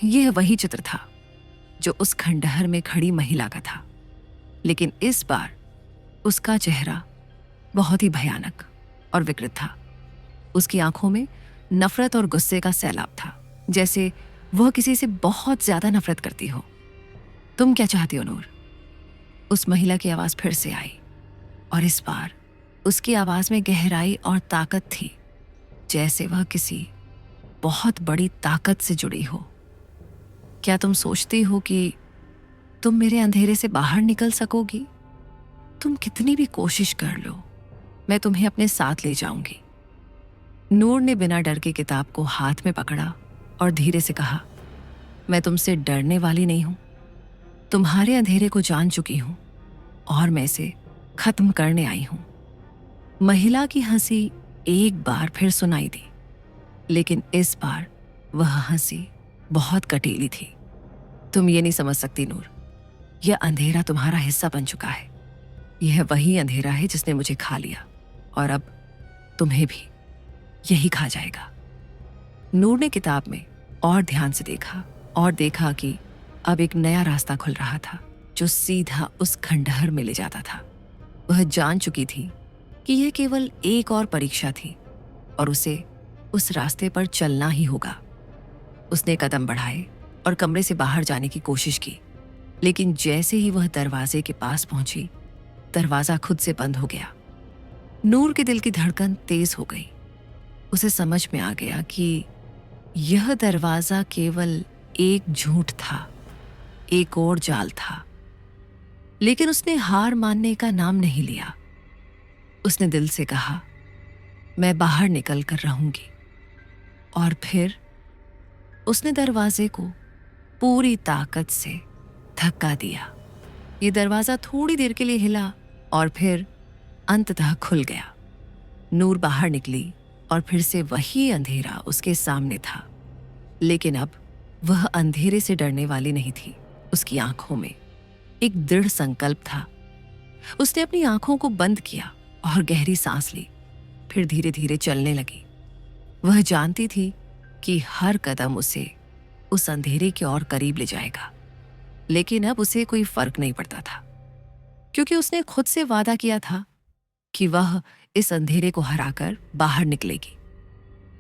यह वही चित्र था जो उस खंडहर में खड़ी महिला का था, लेकिन इस बार उसका चेहरा बहुत ही भयानक और विकृत था। उसकी आंखों में नफरत और गुस्से का सैलाब था, जैसे वह किसी से बहुत ज्यादा नफरत करती हो। तुम क्या चाहती हो नूर? उस महिला की आवाज फिर से आई और इस बार उसकी आवाज में गहराई और ताकत थी, जैसे वह किसी बहुत बड़ी ताकत से जुड़ी हो। क्या तुम सोचती हो कि तुम मेरे अंधेरे से बाहर निकल सकोगी? तुम कितनी भी कोशिश कर लो, मैं तुम्हें अपने साथ ले जाऊंगी। नूर ने बिना डर के किताब को हाथ में पकड़ा और धीरे से कहा, मैं तुमसे डरने वाली नहीं हूं। तुम्हारे अंधेरे को जान चुकी हूं और मैं इसे खत्म करने आई हूं। महिला की हंसी एक बार फिर सुनाई दी, लेकिन इस बार वह हंसी बहुत कटीली थी। तुम ये नहीं समझ सकती नूर, यह अंधेरा तुम्हारा हिस्सा बन चुका है। यह वही अंधेरा है जिसने मुझे खा लिया और अब तुम्हें भी यही खा जाएगा। नूर ने किताब में और ध्यान से देखा और देखा कि अब एक नया रास्ता खुल रहा था जो सीधा उस खंडहर में ले जाता था। वह जान चुकी थी कि यह केवल एक और परीक्षा थी और उसे उस रास्ते पर चलना ही होगा। उसने कदम बढ़ाए और कमरे से बाहर जाने की कोशिश की, लेकिन जैसे ही वह दरवाजे के पास पहुंची, दरवाजा खुद से बंद हो गया। नूर के दिल की धड़कन तेज हो गई। उसे समझ में आ गया कि यह दरवाजा केवल एक झूठ था, एक और जाल था। लेकिन उसने हार मानने का नाम नहीं लिया। उसने दिल से कहा, मैं बाहर निकल कर रहूंगी। और फिर उसने दरवाजे को पूरी ताकत से धक्का दिया। ये दरवाजा थोड़ी देर के लिए हिला और फिर अंततः खुल गया। नूर बाहर निकली और फिर से वही अंधेरा उसके सामने था, लेकिन अब वह अंधेरे से डरने वाली नहीं थी। उसकी आंखों में एक दृढ़ संकल्प था। उसने अपनी आंखों को बंद किया और गहरी सांस ली, फिर धीरे धीरे चलने लगी। वह जानती थी कि हर कदम उसे उस अंधेरे के और करीब ले जाएगा, लेकिन अब उसे कोई फर्क नहीं पड़ता था, क्योंकि उसने खुद से वादा किया था कि वह इस अंधेरे को हराकर बाहर निकलेगी।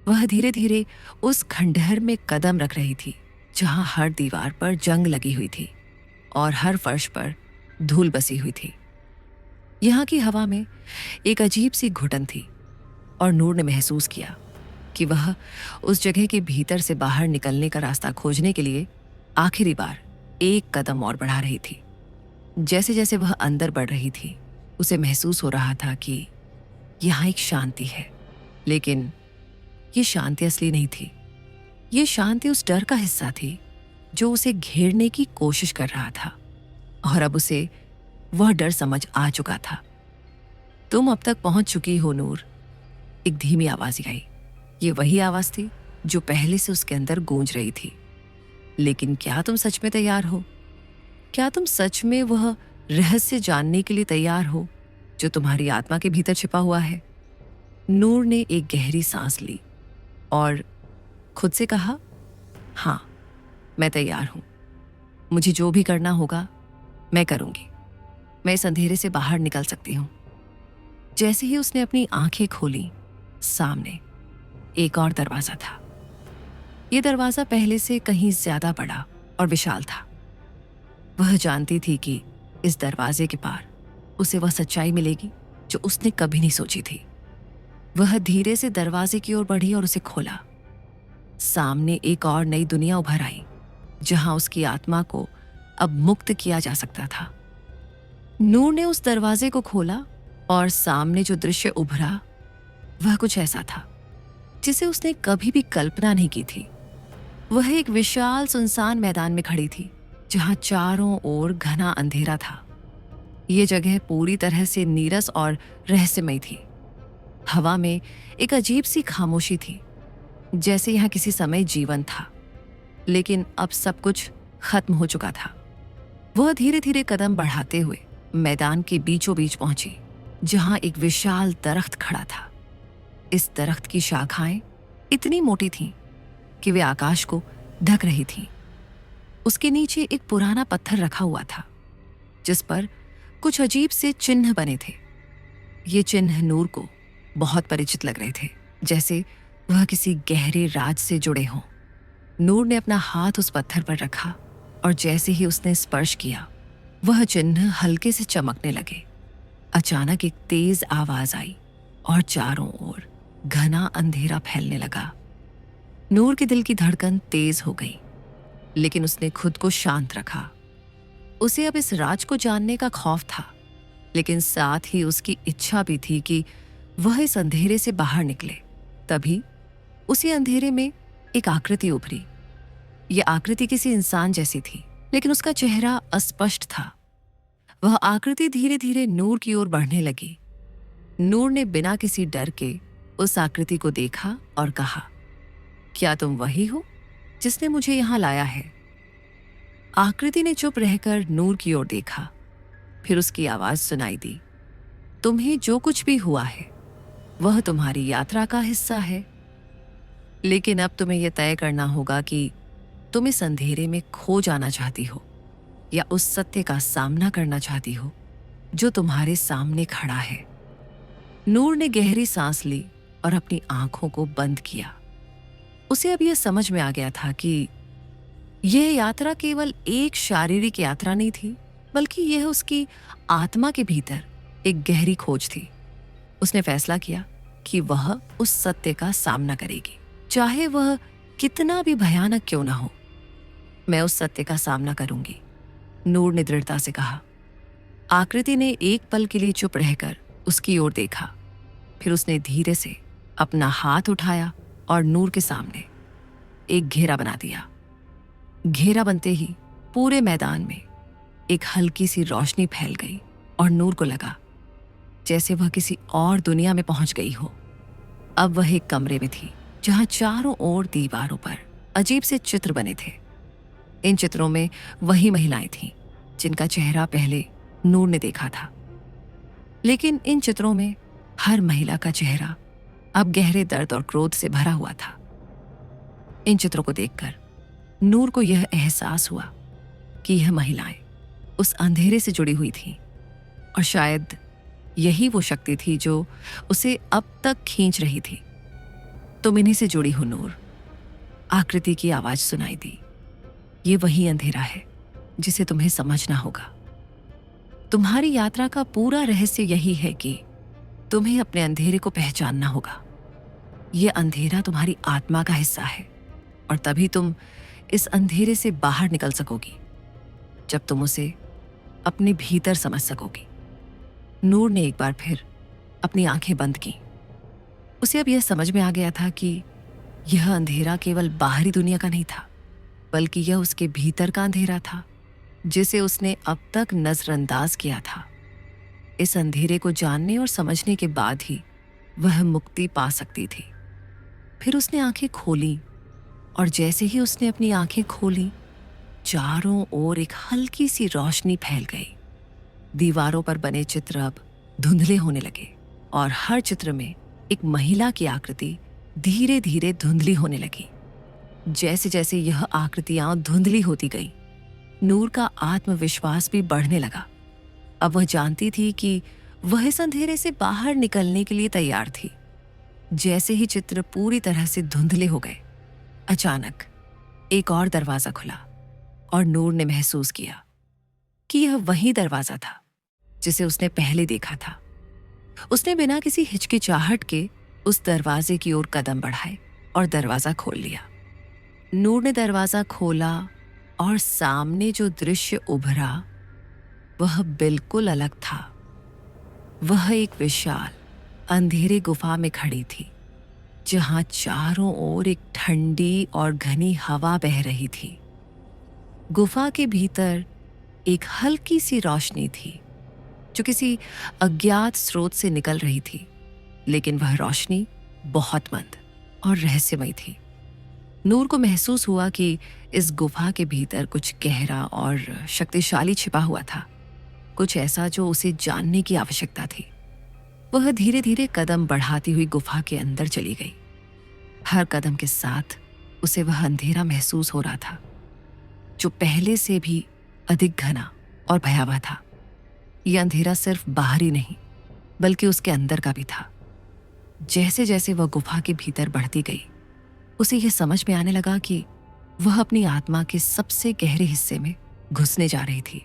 वह धीरे धीरे उस खंडहर में कदम रख रही थी, जहां हर दीवार पर जंग लगी हुई थी और हर फर्श पर धूल बसी हुई थी। यहाँ की हवा में एक अजीब सी घुटन थी और नूर ने महसूस किया कि वह उस जगह के भीतर से बाहर निकलने का रास्ता खोजने के लिए आखिरी बार एक कदम और बढ़ा रही थी। जैसे जैसे वह अंदर बढ़ रही थी, उसे महसूस हो रहा था कि यहाँ एक शांति है, लेकिन ये शांति असली नहीं थी। ये शांति उस डर का हिस्सा थी जो उसे घेरने की कोशिश कर रहा था, और अब उसे वह डर समझ आ चुका था। तुम अब तक पहुंच चुकी हो नूर, एक धीमी आवाज आई। ये वही आवाज थी जो पहले से उसके अंदर गूंज रही थी। लेकिन क्या तुम सच में तैयार हो? क्या तुम सच में वह रहस्य जानने के लिए तैयार हो जो तुम्हारी आत्मा के भीतर छिपा हुआ है? नूर ने एक गहरी सांस ली और खुद से कहा, हाँ, मैं तैयार हूं। मुझे जो भी करना होगा मैं करूंगी। मैं इस अंधेरे से बाहर निकल सकती हूं। जैसे ही उसने अपनी आंखें खोली, सामने एक और दरवाजा था। यह दरवाजा पहले से कहीं ज्यादा बड़ा और विशाल था। वह जानती थी कि इस दरवाजे के पार उसे वह सच्चाई मिलेगी जो उसने कभी नहीं सोची थी। वह धीरे से दरवाजे की ओर बढ़ी और उसे खोला। सामने एक और नई दुनिया उभर आई जहां उसकी आत्मा को अब मुक्त किया जा सकता था। नूर ने उस दरवाजे को खोला और सामने जो दृश्य उभरा वह कुछ ऐसा था जिसे उसने कभी भी कल्पना नहीं की थी। वह एक विशाल सुनसान मैदान में खड़ी थी जहां चारों ओर घना अंधेरा था। ये जगह पूरी तरह से नीरस और रहस्यमयी थी। हवा में एक अजीब सी खामोशी थी, जैसे यहां किसी समय जीवन था, लेकिन अब सब कुछ खत्म हो चुका था। वह धीरे धीरे कदम बढ़ाते हुए मैदान के बीचों बीच पहुंची जहां एक विशाल दरख्त खड़ा था। इस दरख्त की शाखाएं इतनी मोटी थीं कि वे आकाश को ढक रही थीं। उसके नीचे एक पुराना पत्थर रखा हुआ था जिस पर कुछ अजीब से चिन्ह बने थे। ये चिन्ह नूर को बहुत परिचित लग रहे थे, जैसे वह किसी गहरे राज से जुड़े हों। नूर ने अपना हाथ उस पत्थर पर रखा और जैसे ही उसने स्पर्श किया वह चिन्ह हल्के से चमकने लगे। अचानक एक तेज आवाज आई और चारों ओर घना अंधेरा फैलने लगा। नूर के दिल की धड़कन तेज हो गई, लेकिन उसने खुद को शांत रखा। उसे अब इस राज को जानने का खौफ था, लेकिन साथ ही उसकी इच्छा भी थी कि वह इस अंधेरे से बाहर निकले। तभी उसी अंधेरे में एक आकृति उभरी। यह आकृति किसी इंसान जैसी थी, लेकिन उसका चेहरा अस्पष्ट था। वह आकृति धीरे धीरे नूर की ओर बढ़ने लगी। नूर ने बिना किसी डर के उस आकृति को देखा और कहा, क्या तुम वही हो जिसने मुझे यहां लाया है? आकृति ने चुप रहकर नूर की ओर देखा। फिर उसकी आवाज सुनाई दी, तुम्हें जो कुछ भी हुआ है वह तुम्हारी यात्रा का हिस्सा है, लेकिन अब तुम्हें यह तय करना होगा कि तुम इस अंधेरे में खो जाना चाहती हो या उस सत्य का सामना करना चाहती हो जो तुम्हारे सामने खड़ा है। नूर ने गहरी सांस ली और अपनी आंखों को बंद किया। उसे अब यह समझ में आ गया था कि यह यात्रा केवल एक शारीरिक यात्रा नहीं थी, बल्कि यह उसकी आत्मा के भीतर एक गहरी खोज थी। उसने फैसला किया कि वह उस सत्य का सामना करेगी, चाहे वह कितना भी भयानक क्यों ना हो। मैं उस सत्य का सामना करूंगी, नूर ने दृढ़ता से कहा। आकृति ने एक पल के लिए चुप रहकर उसकी ओर देखा। फिर उसने धीरे से अपना हाथ उठाया और नूर के सामने एक घेरा बना दिया। घेरा बनते ही पूरे मैदान में एक हल्की सी रोशनी फैल गई और नूर को लगा जैसे वह किसी और दुनिया में पहुंच गई हो। अब वह एक कमरे में थी जहां चारों ओर दीवारों पर अजीब से चित्र बने थे। इन चित्रों में वही महिलाएं थीं जिनका चेहरा पहले नूर ने देखा था, लेकिन इन चित्रों में हर महिला का चेहरा अब गहरे दर्द और क्रोध से भरा हुआ था। इन चित्रों को देखकर नूर को यह एहसास हुआ कि यह महिलाएं उस अंधेरे से जुड़ी हुई थीं और शायद यही वो शक्ति थी जो उसे अब तक खींच रही थी। तुम इन्हीं से जुड़ी हो नूर, आकृति की आवाज सुनाई दी। ये वही अंधेरा है जिसे तुम्हें समझना होगा। तुम्हारी यात्रा का पूरा रहस्य यही है कि तुम्हें अपने अंधेरे को पहचानना होगा। यह अंधेरा तुम्हारी आत्मा का हिस्सा है और तभी तुम इस अंधेरे से बाहर निकल सकोगी जब तुम उसे अपने भीतर समझ सकोगी। नूर ने एक बार फिर अपनी आंखें बंद की। उसे अब यह समझ में आ गया था कि यह अंधेरा केवल बाहरी दुनिया का नहीं था, बल्कि यह उसके भीतर का अंधेरा था, जिसे उसने अब तक नजरअंदाज किया था। इस अंधेरे को जानने और समझने के बाद ही वह मुक्ति पा सकती थी। फिर उसने आंखें खोली, और जैसे ही उसने अपनी आंखें खोली, चारों ओर एक हल्की सी रोशनी फैल गई। दीवारों पर बने चित्र अब धुंधले होने लगे, और हर चित्र में एक महिला की आकृति धीरे धीरे धुंधली होने लगी। जैसे जैसे यह आकृतियां धुंधली होती गई, नूर का आत्मविश्वास भी बढ़ने लगा। अब वह जानती थी कि वह इस अंधेरे से बाहर निकलने के लिए तैयार थी। जैसे ही चित्र पूरी तरह से धुंधले हो गए, अचानक एक और दरवाजा खुला, और नूर ने महसूस किया कि यह वही दरवाजा था जिसे उसने पहले देखा था। उसने बिना किसी हिचकिचाहट के उस दरवाजे की ओर कदम बढ़ाए और दरवाजा खोल लिया। नूर ने दरवाजा खोला, और सामने जो दृश्य उभरा वह बिल्कुल अलग था। वह एक विशाल अंधेरे गुफा में खड़ी थी, जहां चारों ओर एक ठंडी और घनी हवा बह रही थी। गुफा के भीतर एक हल्की सी रोशनी थी, जो किसी अज्ञात स्रोत से निकल रही थी, लेकिन वह रोशनी बहुत मंद और रहस्यमयी थी। नूर को महसूस हुआ कि इस गुफा के भीतर कुछ गहरा और शक्तिशाली छिपा हुआ था, कुछ ऐसा जो उसे जानने की आवश्यकता थी। वह धीरे धीरे कदम बढ़ाती हुई गुफा के अंदर चली गई। हर कदम के साथ उसे वह अंधेरा महसूस हो रहा था, जो पहले से भी अधिक घना और भयावह था। यह अंधेरा सिर्फ बाहरी नहीं, बल्कि उसके अंदर का भी था। जैसे जैसे वह गुफा के भीतर बढ़ती गई, उसे यह समझ में आने लगा कि वह अपनी आत्मा के सबसे गहरे हिस्से में घुसने जा रही थी।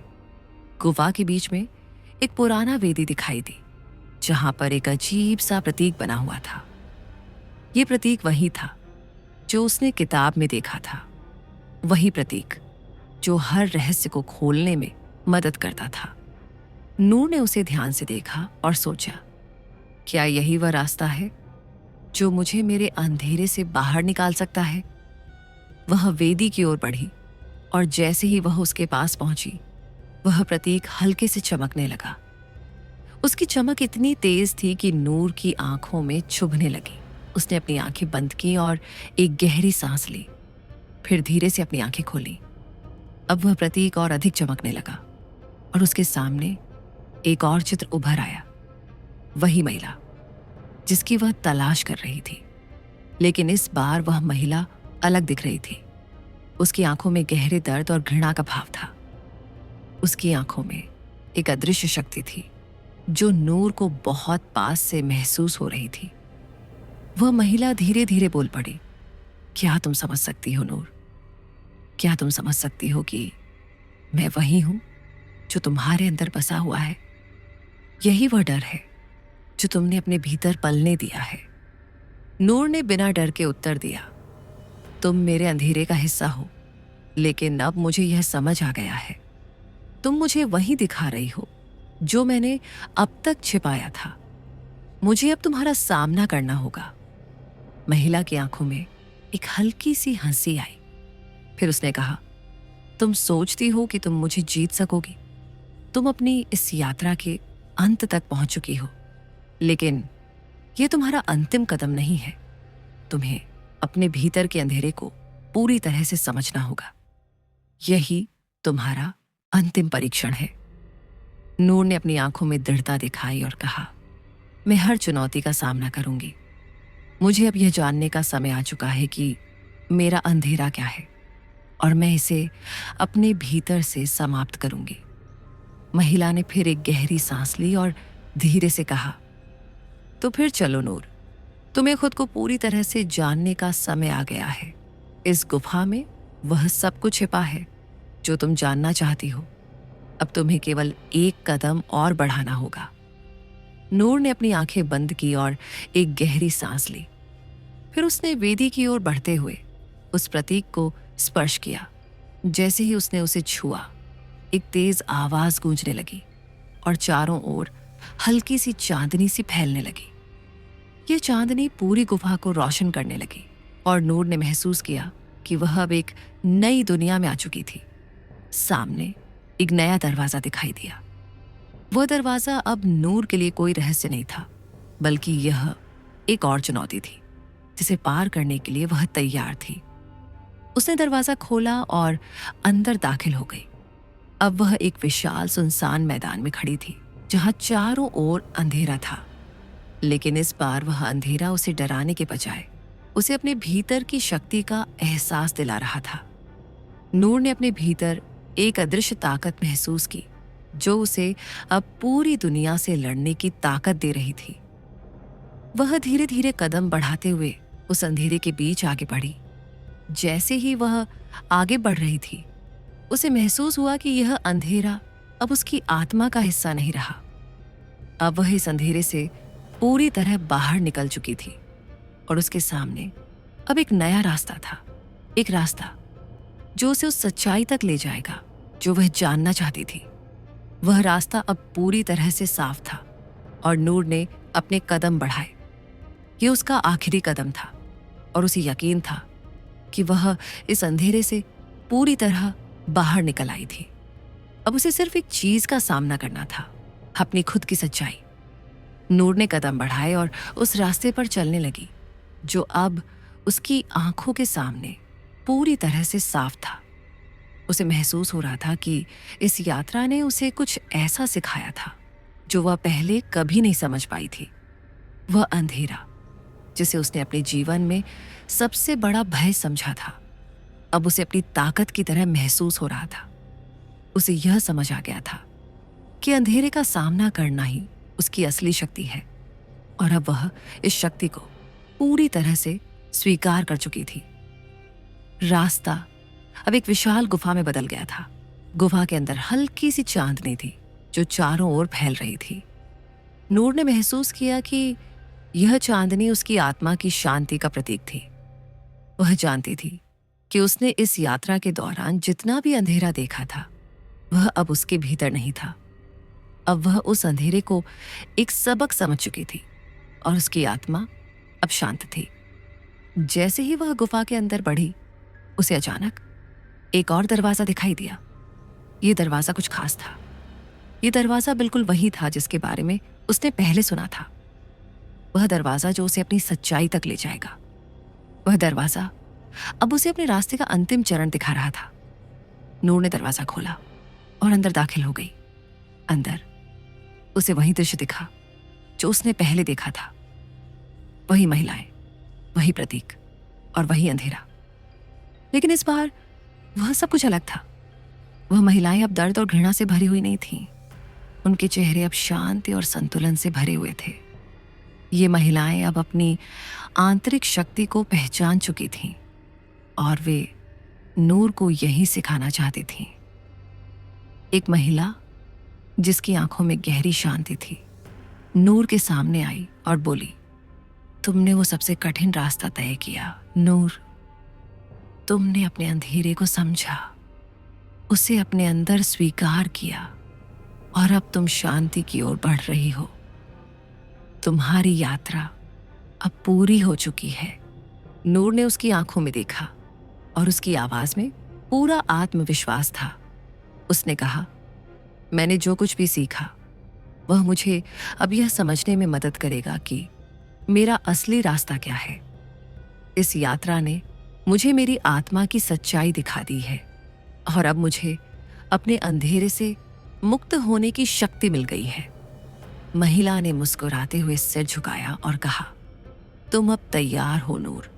गुफा के बीच में एक पुराना वेदी दिखाई दी, जहां पर एक अजीब सा प्रतीक बना हुआ था। यह प्रतीक वही था जो उसने किताब में देखा था, वही प्रतीक जो हर रहस्य को खोलने में मदद करता था। नूर ने उसे ध्यान से देखा और सोचा, क्या यही वह रास्ता है जो मुझे मेरे अंधेरे से बाहर निकाल सकता है? वह वेदी की ओर बढ़ी, और जैसे ही वह उसके पास पहुंची, वह प्रतीक हल्के से चमकने लगा। उसकी चमक इतनी तेज थी कि नूर की आंखों में चुभने लगी। उसने अपनी आंखें बंद की और एक गहरी सांस ली, फिर धीरे से अपनी आंखें खोली। अब वह प्रतीक और अधिक चमकने लगा, और उसके सामने एक और चित्र उभर आया। वही महिला जिसकी वह तलाश कर रही थी, लेकिन इस बार वह महिला अलग दिख रही थी। उसकी आंखों में गहरे दर्द और घृणा का भाव था। उसकी आंखों में एक अदृश्य शक्ति थी, जो नूर को बहुत पास से महसूस हो रही थी। वह महिला धीरे धीरे बोल पड़ी, क्या तुम समझ सकती हो नूर? क्या तुम समझ सकती हो कि मैं वही हूं जो तुम्हारे अंदर बसा हुआ है? यही वह डर है जो तुमने अपने भीतर पलने दिया है। नूर ने बिना डर के उत्तर दिया, तुम मेरे अंधेरे का हिस्सा हो, लेकिन अब मुझे यह समझ आ गया है। तुम मुझे वही दिखा रही हो जो मैंने अब तक छिपाया था। मुझे अब तुम्हारा सामना करना होगा। महिला की आंखों में एक हल्की सी हंसी आई। फिर उसने कहा, तुम सोचती हो कि तुम मुझे जीत सकोगी? तुम अपनी इस यात्रा के अंत तक पहुंच चुकी हो, लेकिन यह तुम्हारा अंतिम कदम नहीं है। तुम्हें अपने भीतर के अंधेरे को पूरी तरह से समझना होगा। यही तुम्हारा अंतिम परीक्षण है। नूर ने अपनी आंखों में दृढ़ता दिखाई और कहा, मैं हर चुनौती का सामना करूंगी। मुझे अब यह जानने का समय आ चुका है कि मेरा अंधेरा क्या है, और मैं इसे अपने भीतर से समाप्त करूंगी। महिला ने फिर एक गहरी सांस ली और धीरे से कहा, तो फिर चलो नूर, तुम्हें खुद को पूरी तरह से जानने का समय आ गया है। इस गुफा में वह सब कुछ छिपा है जो तुम जानना चाहती हो। अब तुम्हें केवल एक कदम और बढ़ाना होगा। नूर ने अपनी आंखें बंद की और एक गहरी सांस ली। फिर उसने वेदी की ओर बढ़ते हुए उस प्रतीक को स्पर्श किया। जैसे ही उसने उसे छुआ, एक तेज आवाज गूंजने लगी और चारों ओर हल्की सी चांदनी सी फैलने लगी। यह चांदनी पूरी गुफा को रोशन करने लगी, और नूर ने महसूस किया कि वह अब एक नई दुनिया में आ चुकी थी। सामने एक नया दरवाजा दिखाई दिया। वह दरवाजा अब नूर के लिए कोई रहस्य नहीं था, बल्कि यह एक और चुनौती थी जिसे पार करने के लिए वह तैयार थी। उसने दरवाजा खोला और अंदर दाखिल हो गई। अब वह एक विशाल सुनसान मैदान में खड़ी थी, जहां चारों ओर अंधेरा था। लेकिन इस बार वह अंधेरा उसे डराने के बजाय उसे अपने भीतर की शक्ति का एहसास दिला रहा था। नूर ने अपने भीतर एक अदृश्य ताकत महसूस की, जो उसे अब पूरी दुनिया से लड़ने की ताकत दे रही थी। वह धीरे धीरे कदम बढ़ाते हुए उस अंधेरे के बीच आगे बढ़ी। जैसे ही वह आगे बढ़ रही थी, उसे महसूस हुआ कि यह अंधेरा अब उसकी आत्मा का हिस्सा नहीं रहा। अब वह इस अंधेरे से पूरी तरह बाहर निकल चुकी थी और उसके सामने अब एक नया रास्ता था। एक रास्ता जो उसे उस सच्चाई तक ले जाएगा जो वह जानना चाहती थी। वह रास्ता अब पूरी तरह से साफ था और नूर ने अपने कदम बढ़ाए। ये उसका आखिरी कदम था और उसे यकीन था कि वह इस अंधेरे से पूरी तरह बाहर निकल आई थी। अब उसे सिर्फ एक चीज का सामना करना था, अपनी खुद की सच्चाई। नूर ने कदम बढ़ाए और उस रास्ते पर चलने लगी जो अब उसकी आंखों के सामने पूरी तरह से साफ था। उसे महसूस हो रहा था कि इस यात्रा ने उसे कुछ ऐसा सिखाया था जो वह पहले कभी नहीं समझ पाई थी। वह अंधेरा जिसे उसने अपने जीवन में सबसे बड़ा भय समझा था, अब उसे अपनी ताकत की तरह महसूस हो रहा था। उसे यह समझ आ गया था कि अंधेरे का सामना करना ही उसकी असली शक्ति है और अब वह इस शक्ति को पूरी तरह से स्वीकार कर चुकी थी। रास्ता अब एक विशाल गुफा में बदल गया था। गुफा के अंदर हल्की सी चांदनी थी जो चारों ओर फैल रही थी। नूर ने महसूस किया कि यह चांदनी उसकी आत्मा की शांति का प्रतीक थी। वह जानती थी कि उसने इस यात्रा के दौरान जितना भी अंधेरा देखा था, वह अब उसके भीतर नहीं था। अब वह उस अंधेरे को एक सबक समझ चुकी थी और उसकी आत्मा अब शांत थी। जैसे ही वह गुफा के अंदर बढ़ी, उसे अचानक एक और दरवाजा दिखाई दिया। यह दरवाजा कुछ खास था। यह दरवाजा बिल्कुल वही था जिसके बारे में उसने पहले सुना था। वह दरवाजा जो उसे अपनी सच्चाई तक ले जाएगा। वह दरवाजा अब उसे अपने रास्ते का अंतिम चरण दिखा रहा था। नूर ने दरवाजा खोला और अंदर दाखिल हो गई। अंदर उसे वही दृश्य दिखा जो उसने पहले देखा था। वही महिलाएं, वही प्रतीक और वही अंधेरा। लेकिन इस बार वह सब कुछ अलग था। वह महिलाएं अब दर्द और घृणा से भरी हुई नहीं थीं। उनके चेहरे अब शांति और संतुलन से भरे हुए थे। ये महिलाएं अब अपनी आंतरिक शक्ति को पहचान चुकी थीं और वे नूर को यही सिखाना चाहती थीं। एक महिला जिसकी आंखों में गहरी शांति थी, नूर के सामने आई और बोली, तुमने वो सबसे कठिन रास्ता तय किया नूर। तुमने अपने अंधेरे को समझा, उसे अपने अंदर स्वीकार किया और अब तुम शांति की ओर बढ़ रही हो। तुम्हारी यात्रा अब पूरी हो चुकी है। नूर ने उसकी आंखों में देखा और उसकी आवाज में पूरा आत्मविश्वास था। उसने कहा, मैंने जो कुछ भी सीखा वह मुझे अब यह समझने में मदद करेगा कि मेरा असली रास्ता क्या है। इस यात्रा ने मुझे मेरी आत्मा की सच्चाई दिखा दी है और अब मुझे अपने अंधेरे से मुक्त होने की शक्ति मिल गई है। महिला ने मुस्कुराते हुए सिर झुकाया और कहा, तुम अब तैयार हो नूर।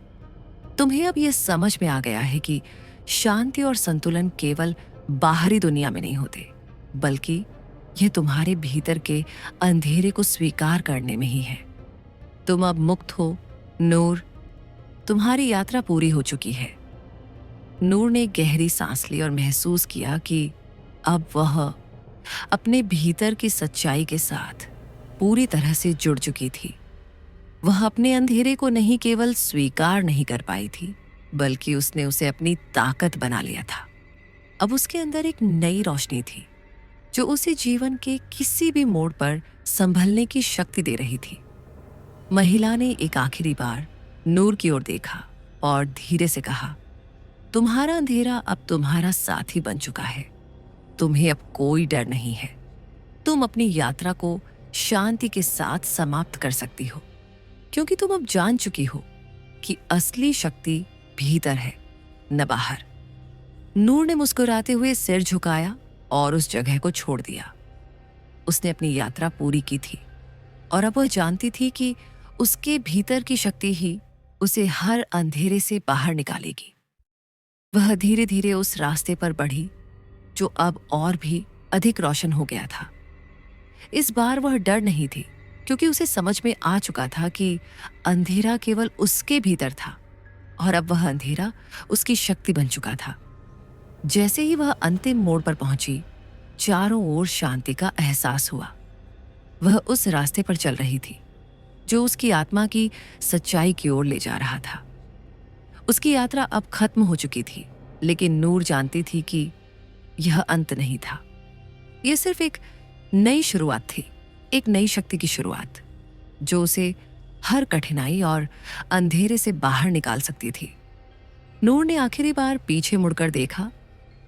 तुम्हें अब यह समझ में आ गया है कि शांति और संतुलन केवल बाहरी दुनिया में नहीं होते, बल्कि यह तुम्हारे भीतर के अंधेरे को स्वीकार करने में ही है। तुम अब मुक्त हो नूर। तुम्हारी यात्रा पूरी हो चुकी है। नूर ने गहरी सांस ली और महसूस किया कि अब वह अपने भीतर की सच्चाई के साथ पूरी तरह से जुड़ चुकी थी। वह अपने अंधेरे को नहीं केवल स्वीकार नहीं कर पाई थी, बल्कि उसने उसे अपनी ताकत बना लिया था। अब उसके अंदर एक नई रोशनी थी जो उसे जीवन के किसी भी मोड़ पर संभलने की शक्ति दे रही थी। महिला ने एक आखिरी बार नूर की ओर देखा और धीरे से कहा, तुम्हारा अंधेरा अब तुम्हारा साथी बन चुका है। तुम्हें अब कोई डर नहीं है। तुम अपनी यात्रा को शांति के साथ समाप्त कर सकती हो, क्योंकि तुम अब जान चुकी हो कि असली शक्ति भीतर है, न बाहर। नूर ने मुस्कुराते हुए सिर झुकाया और उस जगह को छोड़ दिया। उसने अपनी यात्रा पूरी की थी और अब वह जानती थी कि उसके भीतर की शक्ति ही उसे हर अंधेरे से बाहर निकालेगी। वह धीरे धीरे उस रास्ते पर बढ़ी जो अब और भी अधिक रोशन हो गया था। इस बार वह डर नहीं थी, क्योंकि उसे समझ में आ चुका था कि अंधेरा केवल उसके भीतर था और अब वह अंधेरा उसकी शक्ति बन चुका था। जैसे ही वह अंतिम मोड़ पर पहुंची, चारों ओर शांति का एहसास हुआ। वह उस रास्ते पर चल रही थी जो उसकी आत्मा की सच्चाई की ओर ले जा रहा था। उसकी यात्रा अब खत्म हो चुकी थी, लेकिन नूर जानती थी कि यह अंत नहीं था। यह सिर्फ एक नई शुरुआत थी, एक नई शक्ति की शुरुआत, जो उसे हर कठिनाई और अंधेरे से बाहर निकाल सकती थी। नूर ने आखिरी बार पीछे मुड़कर देखा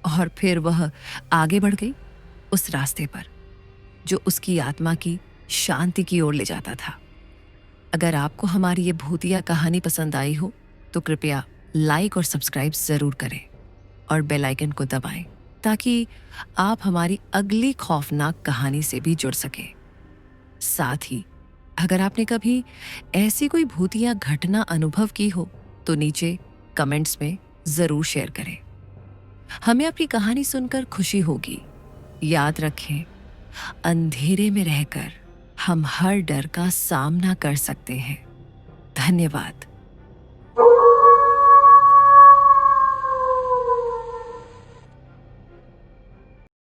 और फिर वह आगे बढ़ गई उस रास्ते पर जो उसकी आत्मा की शांति की ओर ले जाता था। अगर आपको हमारी ये भूतिया कहानी पसंद आई हो तो कृपया लाइक और सब्सक्राइब जरूर करें और बेल आइकन को दबाएं, ताकि आप हमारी अगली खौफनाक कहानी से भी जुड़ सकें। साथ ही अगर आपने कभी ऐसी कोई भूतिया घटना अनुभव की हो तो नीचे कमेंट्स में जरूर शेयर करें। हमें आपकी कहानी सुनकर खुशी होगी। याद रखें, अंधेरे में रहकर हम हर डर का सामना कर सकते हैं। धन्यवाद।